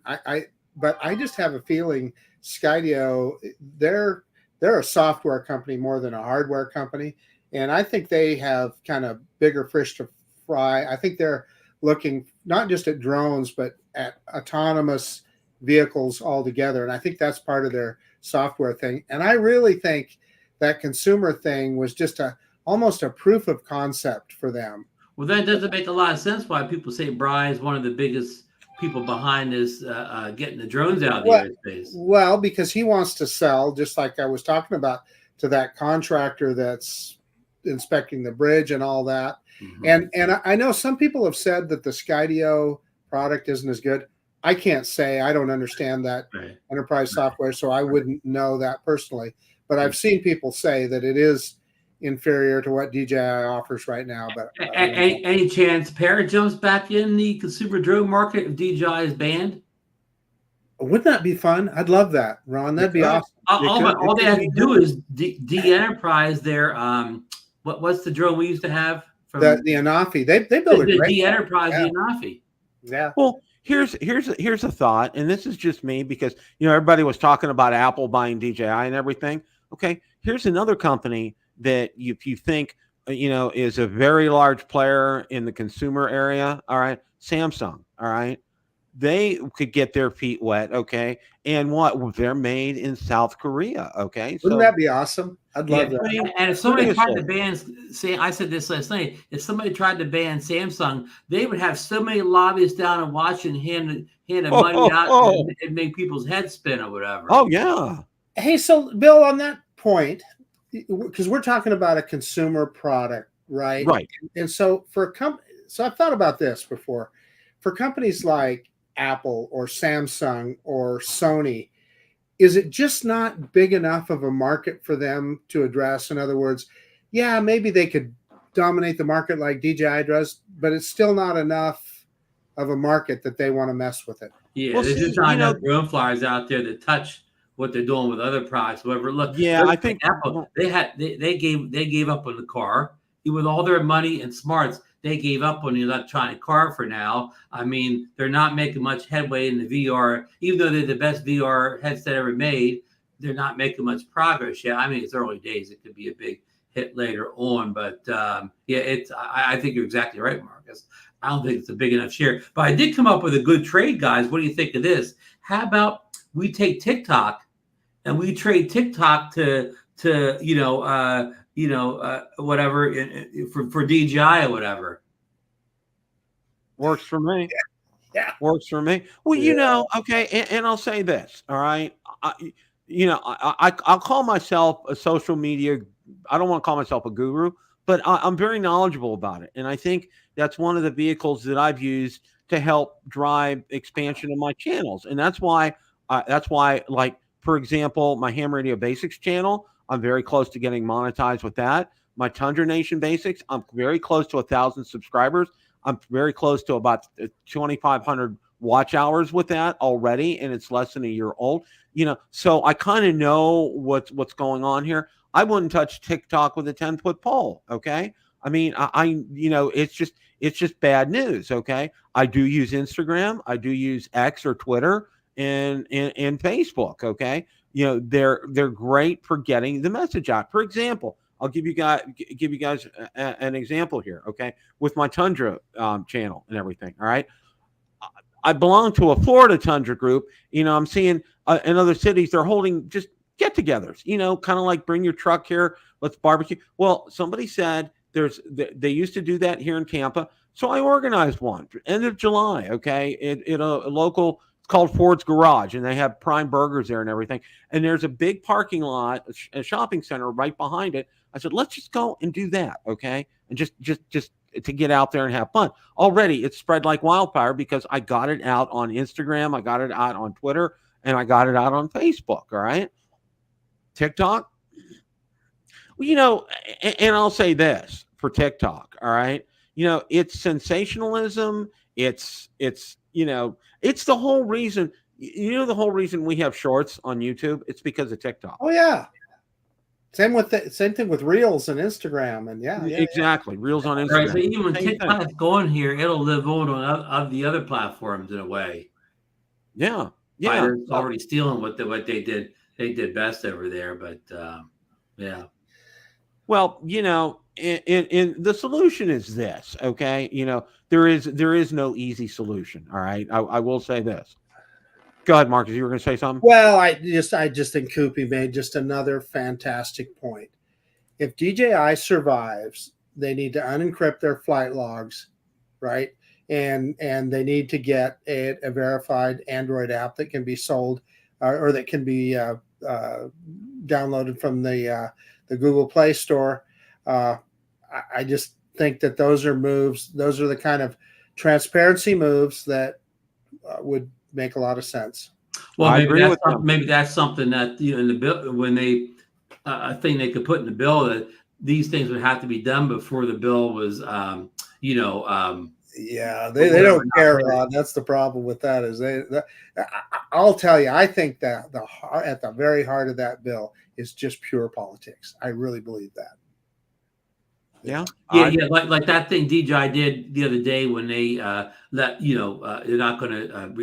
But I just have a feeling Skydio, they're a software company more than a hardware company, and I think they have kind of bigger fish to fry. I think they're looking not just at drones, but at autonomous vehicles altogether. And I think that's part of their software thing. And I really think that consumer thing was just almost a proof of concept for them. Well, that doesn't make a lot of sense why people say Brian is one of the biggest people behind this getting the drones out of the airspace. Well, because he wants to sell, just like I was talking about, to that contractor that's inspecting the bridge and all that. Mm-hmm. And I know some people have said that the Skydio product isn't as good. I can't say. I don't understand that enterprise software, so I wouldn't know that personally. But I've seen people say that it is inferior to what DJI offers right now. But any chance Parrot jumps back in the consumer drone market if DJI is banned? Wouldn't that be fun? I'd love that, Ron. That'd be awesome. All they have to do is de-enterprise their what's the drone we used to have from the Anafi. They built a great de-enterprise the Anafi. Yeah. Well, here's a thought, and this is just me because everybody was talking about Apple buying DJI and everything. Okay, here's another company that if you think is a very large player in the consumer area. All right, Samsung. All right, they could get their feet wet. Okay, and they're made in South Korea. Okay, wouldn't that be awesome? I'd love that. And if somebody tried to ban, I said this last night, if somebody tried to ban Samsung, they would have so many lobbyists down in Washington handing money out and make people's heads spin or whatever. Oh yeah. Hey, so Bill, on that point, because we're talking about a consumer product, right? Right. And so so I've thought about this before. For companies like Apple or Samsung or Sony, is it just not big enough of a market for them to address? In other words, yeah, maybe they could dominate the market like DJI does, but it's still not enough of a market that they want to mess with it. Yeah, there's just not enough drone flyers out there that touch what they're doing with other products. Whatever. Look, I think Apple they gave up on the car with all their money and smarts. They gave up on the electronic car for now. I mean, they're not making much headway in the VR, even though they're the best VR headset ever made. They're not making much progress yet. I mean, it's early days. It could be a big hit later on. But yeah, I think you're exactly right, Marcus. I don't think it's a big enough share. But I did come up with a good trade, guys. What do you think of this? How about we take TikTok and we trade TikTok to whatever for DJI or whatever. Works for me. Yeah. Works for me. Well, okay, and I'll say this, all right? I'll call myself a social media, I don't want to call myself a guru, but I'm very knowledgeable about it. And I think that's one of the vehicles that I've used to help drive expansion of my channels. And that's why, like, for example, my Ham Radio Basics channel, I'm very close to getting monetized with that. My Tundra Nation Basics, I'm very close to 1,000 subscribers. I'm very close to about 2,500 watch hours with that already, and it's less than a year old. So I kind of know what's going on here. I wouldn't touch TikTok with a 10-foot pole. Okay, I mean, it's just bad news. Okay, I do use Instagram, I do use X or Twitter, and Facebook. Okay, they're great for getting the message out. For example, I'll give you guys an example here, okay, with my Tundra channel and everything, all right? I belong to a Florida Tundra group. I'm seeing in other cities, they're holding just get-togethers, kind of like bring your truck here, let's barbecue. Well, somebody said they used to do that here in Tampa, so I organized one, end of July, okay, in a local, it's called Ford's Garage, and they have prime burgers there and everything. And there's a big parking lot, a shopping center right behind it. I said, let's just go and do that, okay? And just to get out there and have fun. Already, it's spread like wildfire because I got it out on Instagram, I got it out on Twitter, and I got it out on Facebook, all right? TikTok? Well, and I'll say this for TikTok, all right? It's sensationalism. It's the whole reason. The whole reason we have shorts on YouTube. It's because of TikTok. Oh yeah. Same thing with Reels and Instagram, and exactly. Reels on Instagram. Right, so even when TikTok's going here, it'll live on the other platforms in a way. Yeah. It's already stealing what they did. They did best over there, but yeah. Well, in the solution is this, okay? There is no easy solution. All right. I will say this. Go ahead, Marcus. You were going to say something? Well, I just think Koopy made just another fantastic point. If DJI survives, they need to unencrypt their flight logs, right? And they need to get a verified Android app that can be sold or that can be downloaded from the Google Play Store. I just think that those are moves. Those are the kind of transparency moves that would make a lot of sense. Well, maybe that's something that in the bill, when they a thing they could put in the bill, that these things would have to be done before the bill was yeah, they don't care, Ron. That's the problem with that. I'll tell you, I think that at the very heart of that bill is just pure politics. I really believe that. Yeah. Like that thing DJI did the other day when they you're not going to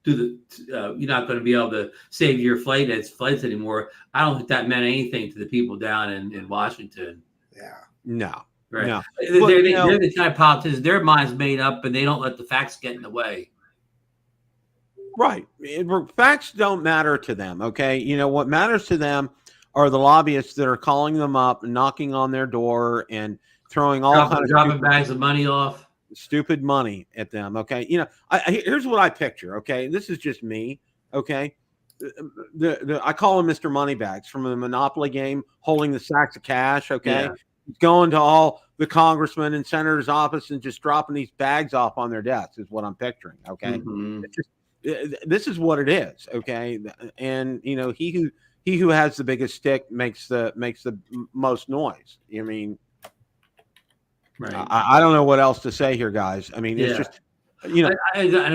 you're not going to be able to save your flights anymore. I don't think that meant anything to the people down in Washington. Yeah. No. Right. No. They're the kind of politicians. Their mind's made up, and they don't let the facts get in the way. Right. Facts don't matter to them. Okay. What matters to them are the lobbyists that are calling them up and knocking on their door and throwing all kinds of dropping bags of money off, stupid money at them. Okay. Here's what I picture. Okay. This is just me. Okay. I call him Mr. Moneybags from the Monopoly game, holding the sacks of cash. Okay. Yeah. He's going to all the congressmen and senators' office and just dropping these bags off on their desks is what I'm picturing. Okay. Mm-hmm. This is what it is. Okay. And he who has the biggest stick makes the most noise. I mean, right. I don't know what else to say here, guys. I mean, it's just, and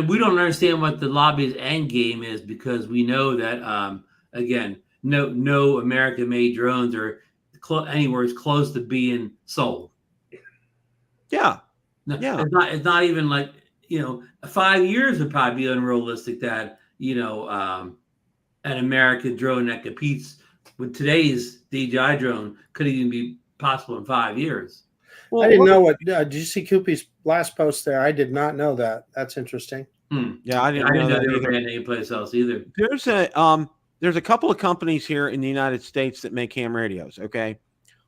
we don't understand what the lobby's end game is, because we know that, again, no American-made drones are anywhere as close to being sold. Yeah. Yeah. It's not even like, 5 years would probably be unrealistic that, an American drone that competes with today's DJI drone could even be possible in 5 years. I didn't know what. Did you see Koopy's last post there? I did not know that. That's interesting. Yeah, I didn't know that they were either. banned anyplace else either. There's a couple of companies here in the United States that make ham radios. Okay,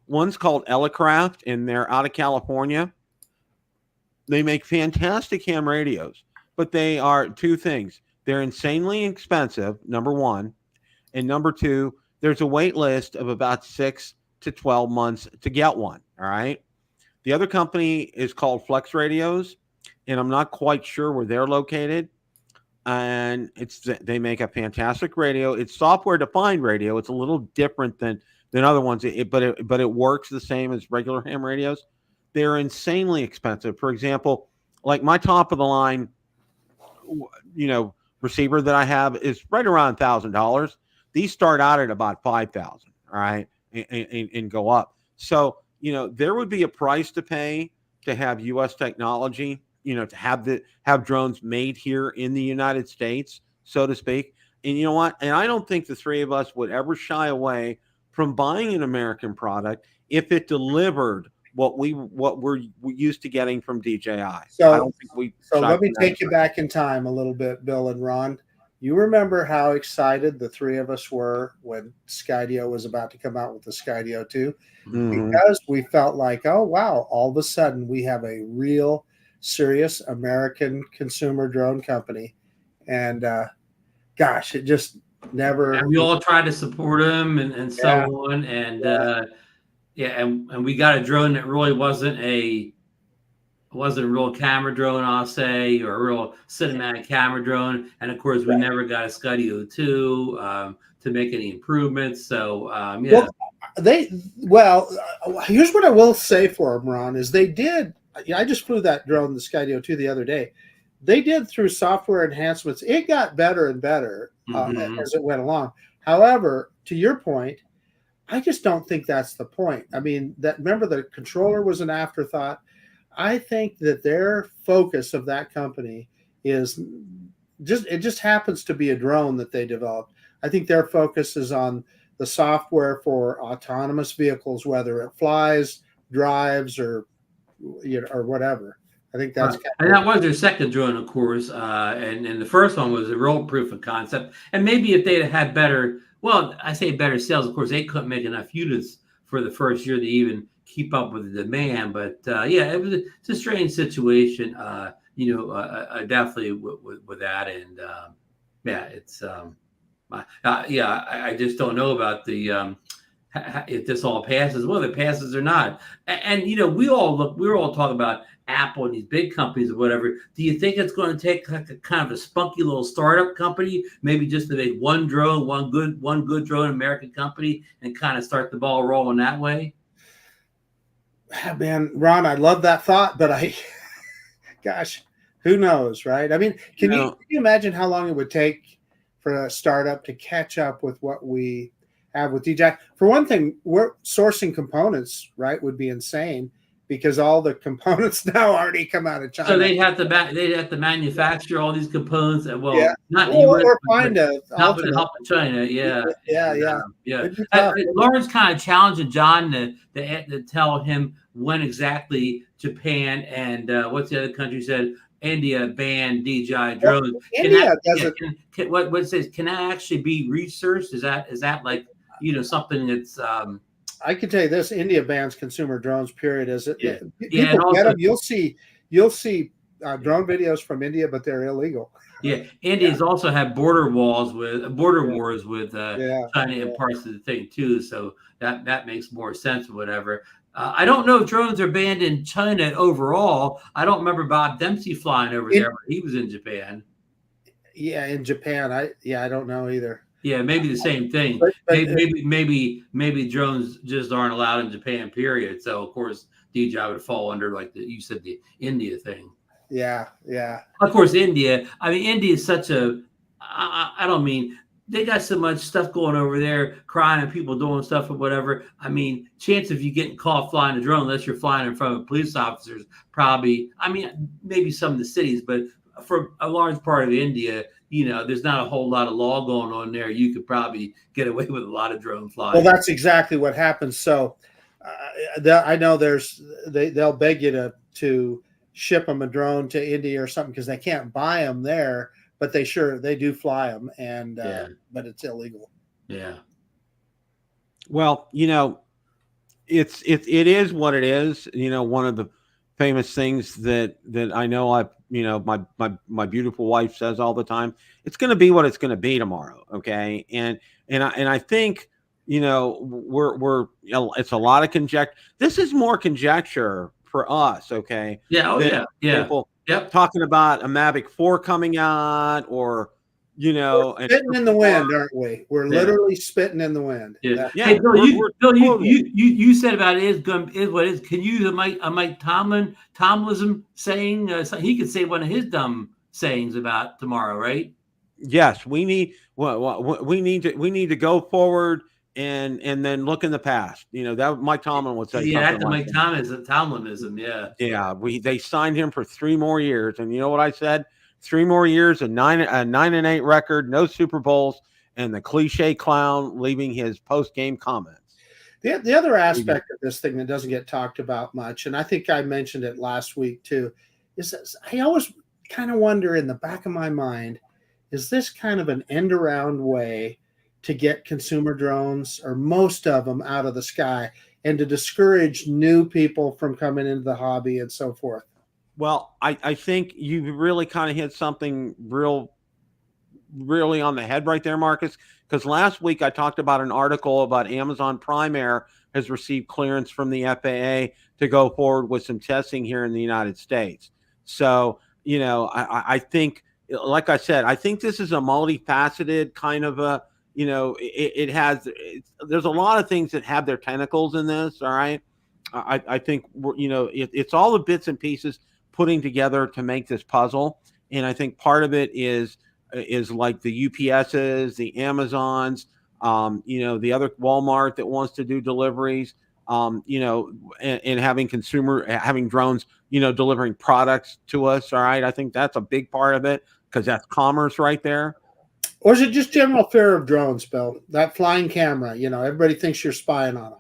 one's called Elecraft, and they're out of California. They make fantastic ham radios, but they are two things. They're insanely expensive, number one, and number two, there's a wait list of about 6 to 12 months to get one. All right. The other company is called Flex Radios, and I'm not quite sure where they're located. And they make a fantastic radio. It's software defined radio. It's a little different than other ones, but it works the same as regular ham radios. They're insanely expensive. For example, like my top of the line, receiver that I have is right around $1,000. These start out at about $5,000. All right, and go up. So there would be a price to pay to have U.S. technology, to have drones made here in the United States, so to speak. And you know what? And I don't think the three of us would ever shy away from buying an American product if it delivered what we're used to getting from DJI. So I don't think we. So let me take you back in time a little bit, Bill and Ron. You remember how excited the three of us were when Skydio was about to come out with the Skydio 2? Because we felt like, oh, wow, all of a sudden we have a real serious American consumer drone company. And gosh, it just never. And we all tried to support them and so on. And and we got a drone that really wasn't a real camera drone, I'll say, or a real cinematic camera drone. And of course, we never got a Skydio 2 to make any improvements. So here's what I will say for them, Ron, is they did. I just flew that drone, the Skydio 2, the other day. They did, through software enhancements, it got better and better as it went along. However, to your point, I just don't think that's the point. I mean, remember the controller was an afterthought. I think that their focus of that company is just happens to be a drone that they developed. I think their focus is on the software for autonomous vehicles, whether it flies, drives, or whatever. I think that's and that was their second drone, of course. And the first one was a real proof of concept. And maybe if they'd had better, well, I say better sales, of course, they couldn't make enough units for the first year to even keep up with the demand. But it's a strange situation. Definitely with that. And I just don't know about the if this all passes, whether it passes or not. And we're all talking about Apple and these big companies or whatever. Do you think it's going to take like a kind of a spunky little startup company, maybe just to make one good drone American company, and kind of start the ball rolling that way? Man, Ron, I love that thought, but gosh, who knows, right? I mean, can you imagine how long it would take for a startup to catch up with what we have with DJI? For one thing, we're sourcing components, right, would be insane, because all the components now already come out of China. So they'd have to manufacture all these components. Not help in China. Lauren's kind of challenging John to tell him when exactly Japan and what's the other country said, India banned DJI drones. India doesn't. What it says, can that actually be researched? Is that like something that's I can tell you this: India bans consumer drones. Period. People get them. You'll see drone videos from India, but they're illegal. Yeah, India's also had border wars with China and parts of the thing too. So that makes more sense. Or whatever. I don't know if drones are banned in China overall. I don't remember Bob Dempsey flying over there, but he was in Japan. Yeah, in Japan. I don't know either. Yeah, maybe the same thing. Maybe drones just aren't allowed in Japan, period. So of course DJI would fall under, like you said, the India thing. Yeah. Of course, India. I mean, India is such a. I don't mean they got so much stuff going over there, crying and people doing stuff or whatever. I mean, chance of you getting caught flying a drone, unless you're flying in front of police officers, probably. I mean, maybe some of the cities, but for a large part of India, there's not a whole lot of law going on there. You could probably get away with a lot of drone flying. Well, that's exactly what happens. So I know they'll beg you to ship them a drone to India or something because they can't buy them there, but they do fly them, and but it's illegal. Yeah. Well, it is what it is. One of the famous things that I know my beautiful wife says all the time, it's going to be what it's going to be tomorrow. Okay. And I think, we're it's a lot of conjecture. This is more conjecture for us. Okay. Yeah. Oh yeah. Yeah. People talking about a Mavic 4 coming out, or, we're spitting in the wind, aren't we? We're literally spitting in the wind. Yeah. Hey, Bill, you said about it is what it is. Can you use Mike Tomlinson saying he could say one of his dumb sayings about tomorrow, right? Yes, we need to go forward and then look in the past. That Mike Tomlin would say. Yeah, that's Mike Tomlinism. Yeah. Yeah, they signed him for 3 more years, and you know what I said? 3 more years, a 9-8 record, no Super Bowls, and the cliche clown leaving his post-game comments. The other aspect of this thing that doesn't get talked about much, and I think I mentioned it last week too, is that I always kind of wonder in the back of my mind, is this kind of an end-around way to get consumer drones, or most of them, out of the sky, and to discourage new people from coming into the hobby and so forth? Well, I think you really kind of hit something really on the head right there, Marcus, because last week I talked about an article about Amazon Prime Air has received clearance from the FAA to go forward with some testing here in the United States. So, I think, like I said, I think this is a multifaceted kind of a, there's a lot of things that have their tentacles in this. All right. I think, it's all the bits and pieces putting together to make this puzzle. And I think part of it is like the UPSs, the Amazons, the other Walmart that wants to do deliveries, and having drones, delivering products to us. All right. I think that's a big part of it, because that's commerce right there. Or is it just general fear of drones, Bill? That flying camera, everybody thinks you're spying on them.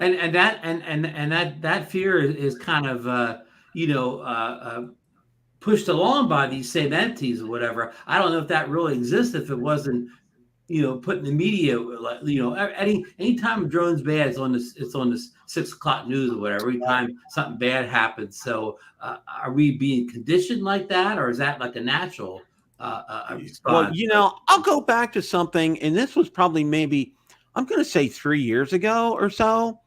And that fear is kind of pushed along by these same entities or whatever. I don't know if that really exists if it wasn't, put in the media. Anytime a drone's bad, it's on the 6 o'clock news or whatever. Every time something bad happens. So are we being conditioned like that, or is that like a natural response? Well, I'll go back to something, and this was probably maybe, I'm going to say 3 years ago or so.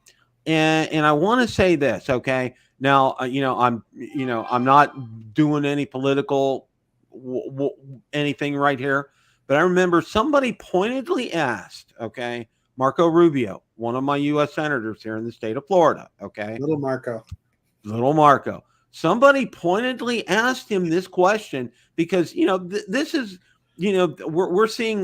And I want to say this, okay? Now, I'm not doing any political anything right here, but I remember somebody pointedly asked, okay, Marco Rubio, one of my U.S. senators here in the state of Florida, okay? Little Marco. Somebody pointedly asked him this question because, this is, we're seeing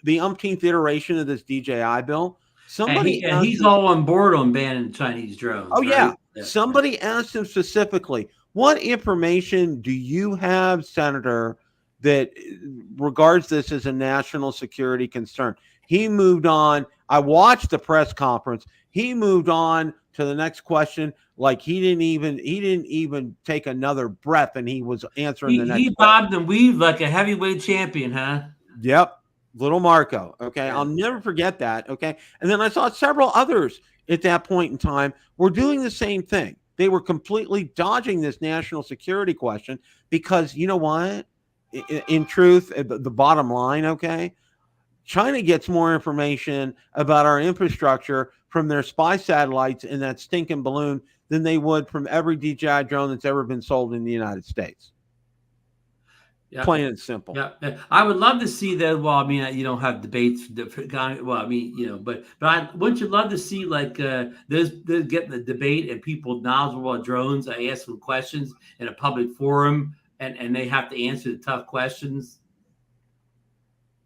the umpteenth iteration of this DJI bill. He's all on board on banning Chinese drones. Oh, right? Yeah. Somebody asked him specifically, what information do you have, Senator, that regards this as a national security concern? He moved on. I watched the press conference. He moved on to the next question like he didn't even take another breath, and he was answering the next. He bobbed and weaved like a heavyweight champion, huh? Yep. Little Marco. Okay. Yeah. I'll never forget that. Okay. And then I saw several others at that point in time were doing the same thing. They were completely dodging this national security question because, you know what? In truth, the bottom line, okay, China gets more information about our infrastructure from their spy satellites in that stinking balloon than they would from every DJI drone that's ever been sold in the United States. Yeah. Plain and simple. Yeah, I would love to see that. Well, I mean, you don't have debates. Well, I mean, but wouldn't you love to see like those getting the debate and people knowledgeable about drones? I ask them questions in a public forum, and they have to answer the tough questions.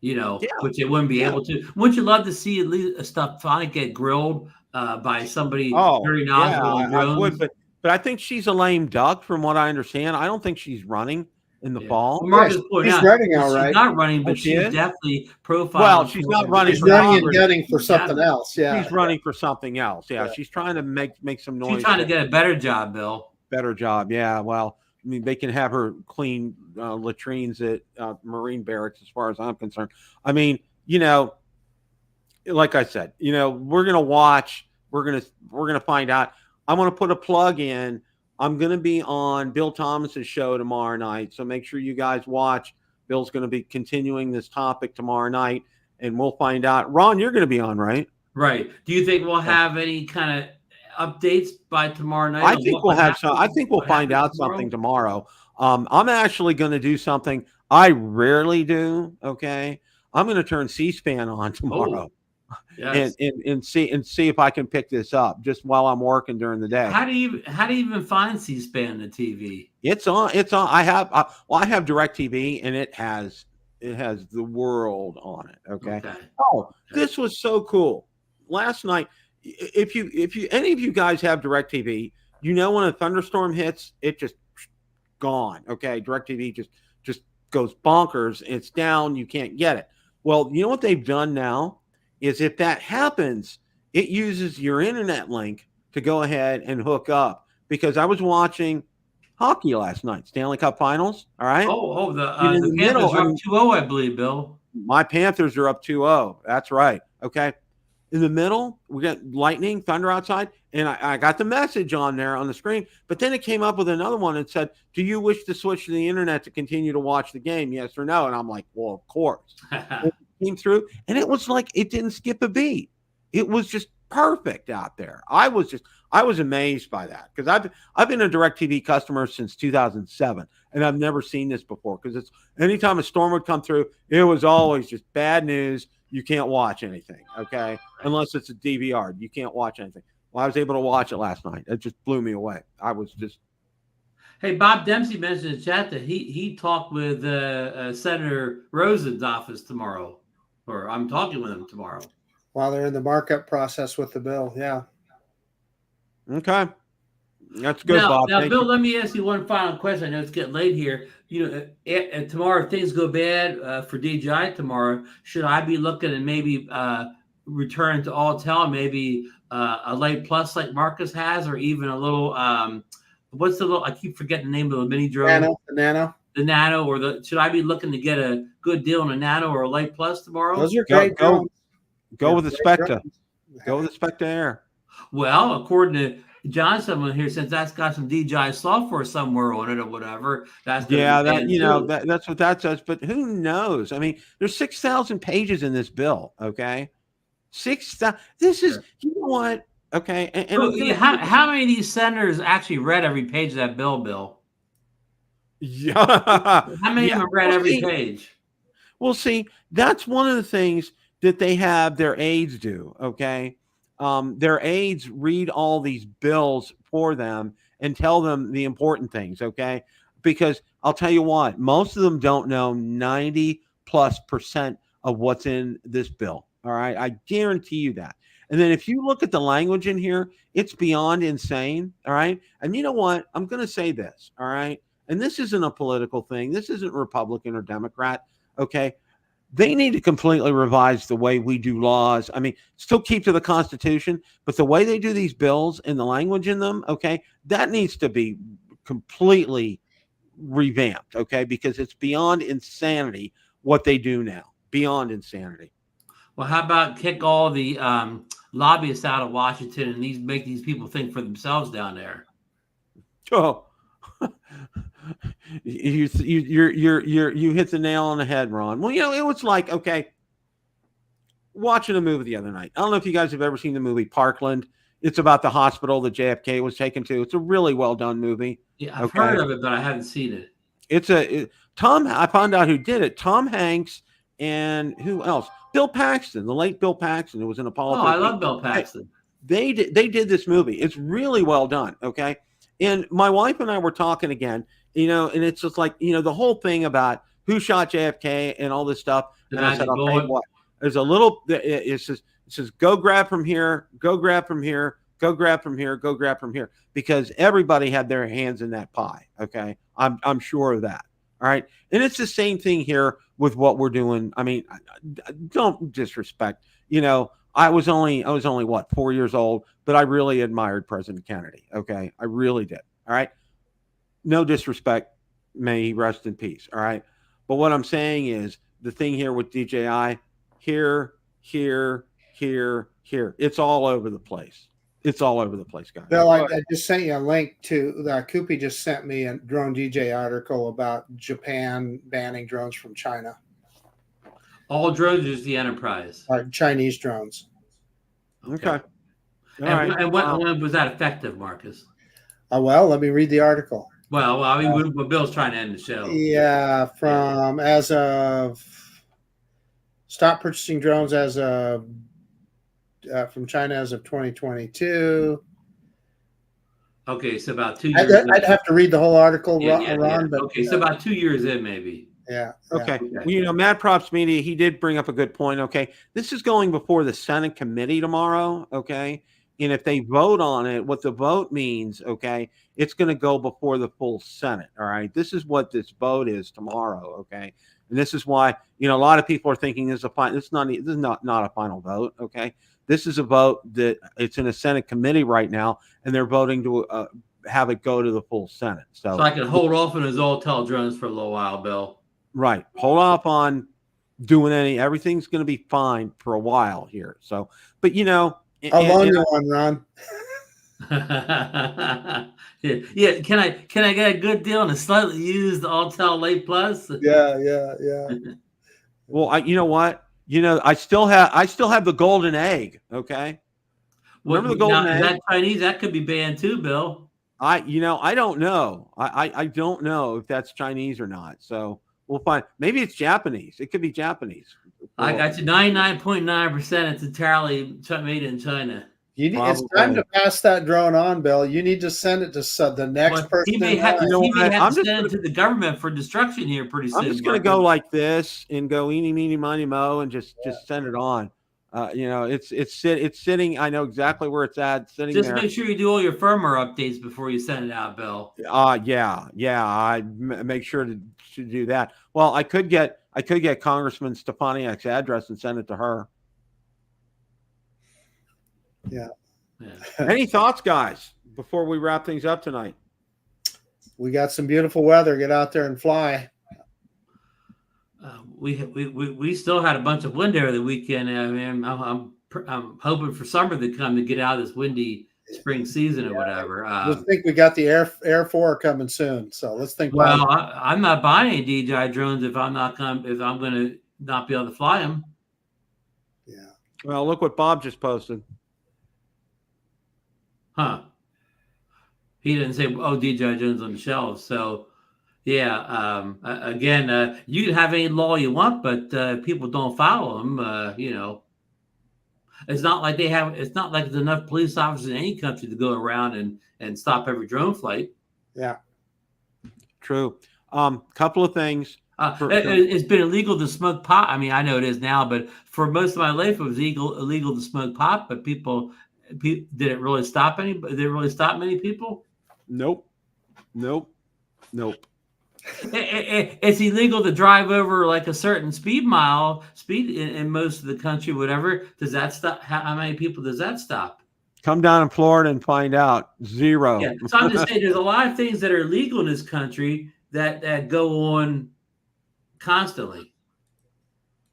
Which they wouldn't be able to. Wouldn't you love to see at least stuff finally get grilled by somebody very knowledgeable on drones? I would, but I think she's a lame duck, from what I understand. I don't think she's running in the fall. Well, Marcus pointed she's out running all she's right. not running, but she she's is? definitely profiling. Well, she's not running She's for running and Congress. gunning for something else. Yeah. She's running for something else. Yeah, Yeah. she's trying to make some noise. She's trying to get a better job, Bill. Better job. Yeah. Well, I mean, they can have her clean latrines at Marine barracks, as far as I'm concerned. I mean, you know, like I said, you know, we're gonna watch. We're gonna find out. I'm gonna put a plug in. I'm gonna be on Bill Thomas's show tomorrow night, so make sure you guys watch. Bill's gonna be continuing this topic tomorrow night, and we'll find out. Ron, you're gonna be on, right? Right. Do you think we'll have any kind of updates by tomorrow night? I think we'll have some. I think we'll find out something tomorrow. I'm actually going to do something I rarely do. Okay, I'm going to turn C-SPAN on tomorrow, yes. and see if I can pick this up just while I'm working during the day. How do you even find C-SPAN on the TV? It's on. I have DirecTV, and it has the world on it. Okay. Oh, this was so cool. Last night, if any of you guys have DirecTV, you know when a thunderstorm hits, it just gone. Okay, DirecTV just goes bonkers. It's down. You can't get it. Well, you know what they've done now is if that happens, it uses your internet link to go ahead and hook up. Because I was watching hockey last night, Stanley Cup Finals. All right. The Panthers are up 2-0, I believe, Bill. My Panthers are up 2-0. That's right. Okay. In the middle, we got lightning, thunder outside, and I got the message on there on the screen. But then it came up with another one and said, "Do you wish to switch to the internet to continue to watch the game? Yes or no?" And I'm like, "Well, of course." It came through, and it was like it didn't skip a beat. It was just perfect out there. I was amazed by that because I've been a DirecTV customer since 2007, and I've never seen this before. Because it's anytime a storm would come through, it was always just bad news. You can't watch anything, okay? Unless it's a DVR. You can't watch anything. Well, I was able to watch it last night. It just blew me away. I was just... Hey, Bob Dempsey mentioned in the chat that he talked with Senator Rosen's office tomorrow. Or I'm talking with him tomorrow. While they're in the markup process with the bill, yeah. Okay. That's good, Bob. Now, Bill, let me ask you one final question. I know it's getting late here. You know, tomorrow, if things go bad for DJI tomorrow, should I be looking at maybe return to Autel, maybe a Light Plus like Marcus has, or even a little, what's the little, I keep forgetting the name of the mini drone. The Nano, or should I be looking to get a good deal on a Nano or a Light Plus tomorrow? Those are great drones. Go with the Specta. Go with the Specta Air. Well, according to John, someone here, since that's got some DJI software somewhere on it or whatever, that's that's what that says. But who knows? I mean, there's 6,000 pages in this bill. Okay, 6,000. This is you know what? Okay, how many of these senators actually read every page of that bill? Yeah, how many of them read every page? Well, see, that's one of the things that they have their aides do. Okay. Their aides read all these bills for them and tell them the important things, okay? Because I'll tell you what, most of them don't know 90+% of what's in this bill, all right? I guarantee you that. And then if you look at the language in here, it's beyond insane, all right? And you know what? I'm going to say this, all right? And this isn't a political thing. This isn't Republican or Democrat, okay? They need to completely revise the way we do laws. I mean, still keep to the Constitution, but the way they do these bills and the language in them, okay, that needs to be completely revamped, okay, because it's beyond insanity what they do now. Beyond insanity. Well, how about kick all the lobbyists out of Washington and make these people think for themselves down there? Oh. You hit the nail on the head, Ron. Well, you know, it was like, okay, watching a movie the other night. I don't know if you guys have ever seen the movie Parkland. It's about the hospital that JFK was taken to. It's a really well done movie. Yeah, I've heard of it, but I haven't seen it. I found out who did it. Tom Hanks and who else? Bill Paxton, the late Bill Paxton, who was in Apollo. Oh, I love Bill Paxton. They did this movie. It's really well done. Okay. And my wife and I were talking again, you know, and it's just like, you know, the whole thing about who shot JFK and all this stuff. And I said, I'll tell you what, there's a little, it says, go grab from here, go grab from here, go grab from here, go grab from here, because everybody had their hands in that pie. Okay. I'm sure of that. All right. And it's the same thing here with what we're doing. I mean, don't disrespect, I was only what, 4 years old, but I really admired President Kennedy. Okay. I really did. All right. No disrespect. May he rest in peace. All right. But what I'm saying is the thing here with DJI, here. It's all over the place. It's all over the place, guys. Bill, I just sent you a link to Koopy just sent me a Drone DJ article about Japan banning drones from China. All drones is the Enterprise. Chinese drones. Okay. And when was that effective, Marcus? Well, let me read the article. Well, I mean, Bill's trying to end the show. Yeah, as of stop purchasing drones as of from China as of 2022. Okay, so about 2 years. I'd have to read the whole article, Ron. But okay, so about 2 years in, maybe. Yeah. Okay. Well, Mad Props Media, he did bring up a good point. Okay, this is going before the Senate committee tomorrow. Okay, and if they vote on it, what the vote means, okay, it's going to go before the full Senate. All right, this is what this vote is tomorrow. Okay, and this is why a lot of people are thinking this is not a final vote. Okay, this is a vote that it's in a Senate committee right now, and they're voting to have it go to the full Senate. So I can hold off on his all-tell drones for a little while, Bill. Right. Hold off on doing everything's going to be fine for a while here. So, but I'll loan you one, Ron. Yeah. Can I get a good deal on a slightly used all-tell late plus? Yeah. Well, you know what? I still have the golden egg. Okay. Remember the golden egg? Is that Chinese? That could be banned too, Bill. I don't know. I don't know if that's Chinese or not. So we'll find. Maybe it's Japanese. It could be Japanese. I got you 99.9%. It's entirely made in China. It's time to pass that drone on, Bill. You need to send it to the next person. He may have to send it to the government for destruction here pretty soon. I'm just going to go like this and go eeny, meeny, miny, mo, and just send it on. It's sitting. I know exactly where it's at. Sitting just there. Make sure you do all your firmware updates before you send it out, Bill. Yeah. I make sure to do that. Well, I could get Congressman Stefaniak's address and send it to her. Yeah. Any thoughts, guys, before we wrap things up tonight? We got some beautiful weather. Get out there and fly. We still had a bunch of wind over the weekend. I mean, I'm hoping for summer to come to get out of this windy spring season or whatever. I think we got the Air 4 coming soon. So let's think. Well, I'm not buying any DJI drones if I'm going to not be able to fly them. Yeah. Well, look what Bob just posted. Huh. He didn't say, DJI drones on the shelves. So, yeah. Again, you can have any law you want, but people don't follow them. It's not like it's not like there's enough police officers in any country to go around and stop every drone flight. Yeah. True. Couple of things. It's been illegal to smoke pot. I mean, I know it is now, but for most of my life, it was illegal to smoke pot. But did it really stop anybody? Did it really stop many people? Nope. It's illegal to drive over like a certain speed in most of the country, whatever. Does that stop? How many people does that stop? Come down in Florida and find out. 0. Yeah. So I'm just saying there's a lot of things that are illegal in this country that go on constantly.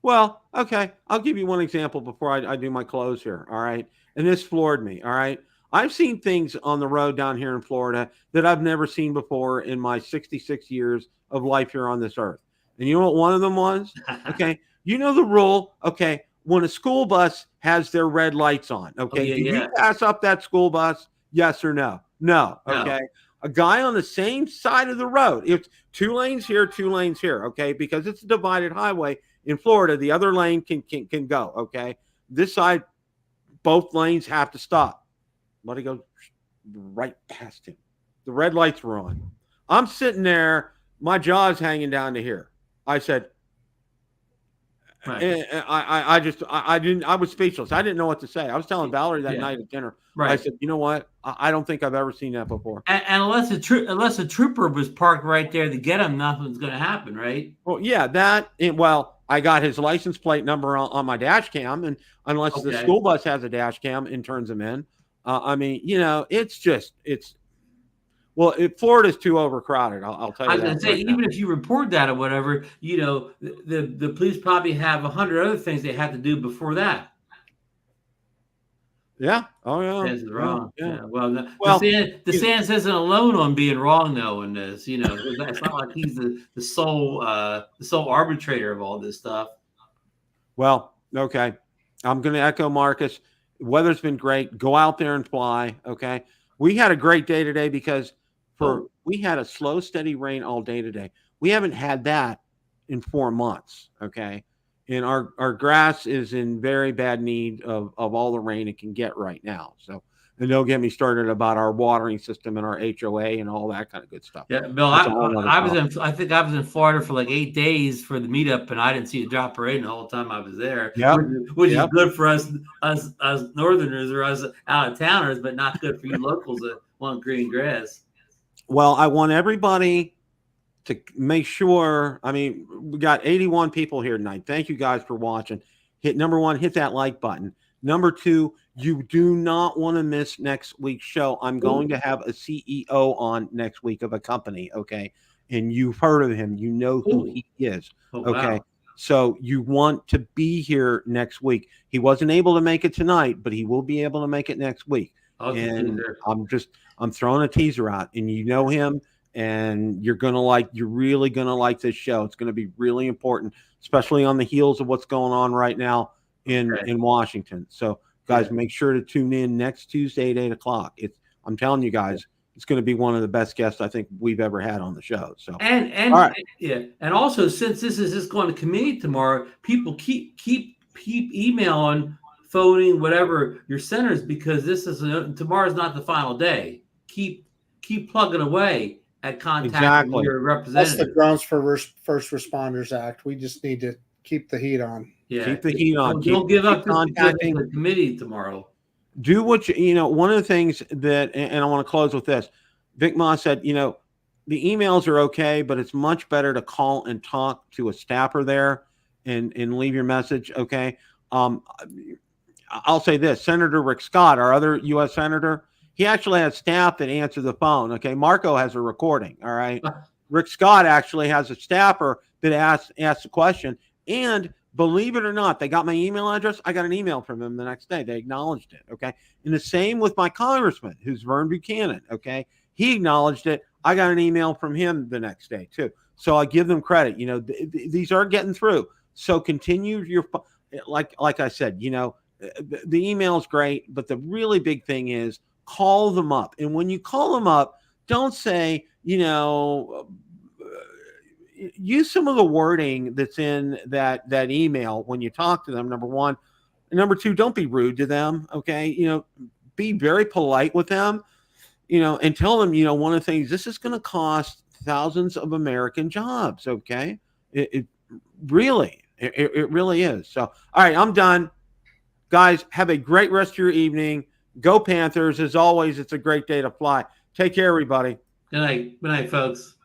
Well, okay. I'll give you one example before I do my close here. All right. And this floored me. All right. I've seen things on the road down here in Florida that I've never seen before in my 66 years of life here on this earth. And you know what one of them was? Okay. You know the rule. Okay. When a school bus has their red lights on, okay. Do you pass up that school bus? Yes or no? No. Okay. No. A guy on the same side of the road. It's 2 lanes here, 2 lanes here. Okay. Because it's a divided highway in Florida. The other lane can go. Okay. This side, both lanes have to stop. But he goes right past him. The red lights were on. I'm sitting there, my jaw's hanging down to here. I said, Right. I was speechless. I didn't know what to say. I was telling Valerie that night at dinner. Right. I said, you know what? I don't think I've ever seen that before. And unless a trooper was parked right there to get him, nothing's going to happen, right? Well, yeah, I got his license plate number on my dash cam, and unless the school bus has a dash cam and turns him in, I mean, Florida's too overcrowded. I'll tell you. I was going to say, even if you report that or whatever, the police probably have 100 other things they have to do before that. Yeah. Oh yeah. That's wrong. Yeah. Well, DeSantis isn't alone on being wrong though in this. It's not like he's the sole arbitrator of all this stuff. Well, okay. I'm going to echo Marcus. Weather's been great. Go out there and fly. Okay. We had a great day today because we had a slow, steady rain all day today. We haven't had that in 4 months. Okay. And our grass is in very bad need of all the rain it can get right now. So, and don't get me started about our watering system and our HOA and all that kind of good stuff. Yeah, Bill, I think I was in Florida for like 8 days for the meetup, and I didn't see a drop of rain the whole time I was there. Yeah, which is good for us Northerners or us out of towners, but not good for you locals that want green grass. Well, I want everybody to make sure. I mean, we got 81 people here tonight. Thank you guys for watching. Number one, hit that like button. Number two, you do not want to miss next week's show. I'm going to have a CEO on next week of a company. Okay. And you've heard of him. You know who he is. Okay. Wow. So you want to be here next week. He wasn't able to make it tonight, but he will be able to make it next week. And I'm throwing a teaser out, and you know him. And you're really going to like this show. It's going to be really important, especially on the heels of what's going on right now in Washington. So guys, make sure to tune in next Tuesday at 8:00. I'm telling you guys, it's going to be one of the best guests I think we've ever had on the show. So, and also since this is just going to committee tomorrow, people keep emailing, phoning, whatever your centers, because tomorrow's not the final day. Keep plugging away at contacting your representative. That's the Grounds for First Responders Act. We just need to keep the heat on. Yeah, keep the heat on. Don't give up contacting the committee tomorrow. Do what one of the things that, and I want to close with this. Vic Ma said, the emails are okay, but it's much better to call and talk to a staffer there and leave your message. Okay. I'll say this: Senator Rick Scott, our other U.S. senator, he actually has staff that answer the phone. Okay. Marco has a recording. All right. Rick Scott actually has a staffer that asks the question. And believe it or not, they got my email address. I got an email from him the next day. They acknowledged it. Okay. And the same with my congressman, who's Vern Buchanan. Okay. He acknowledged it. I got an email from him the next day too. So I give them credit. These are getting through. So continue like I said, the email is great, but the really big thing is call them up. And when you call them up, don't say, use some of the wording that's in that email when you talk to them, number one. And number two, don't be rude to them. Okay. Be very polite with them, and tell them, one of the things, this is going to cost thousands of American jobs. Okay. It really is. So, all right, I'm done. Guys, have a great rest of your evening. Go Panthers. As always, it's a great day to fly. Take care, everybody. Good night, folks.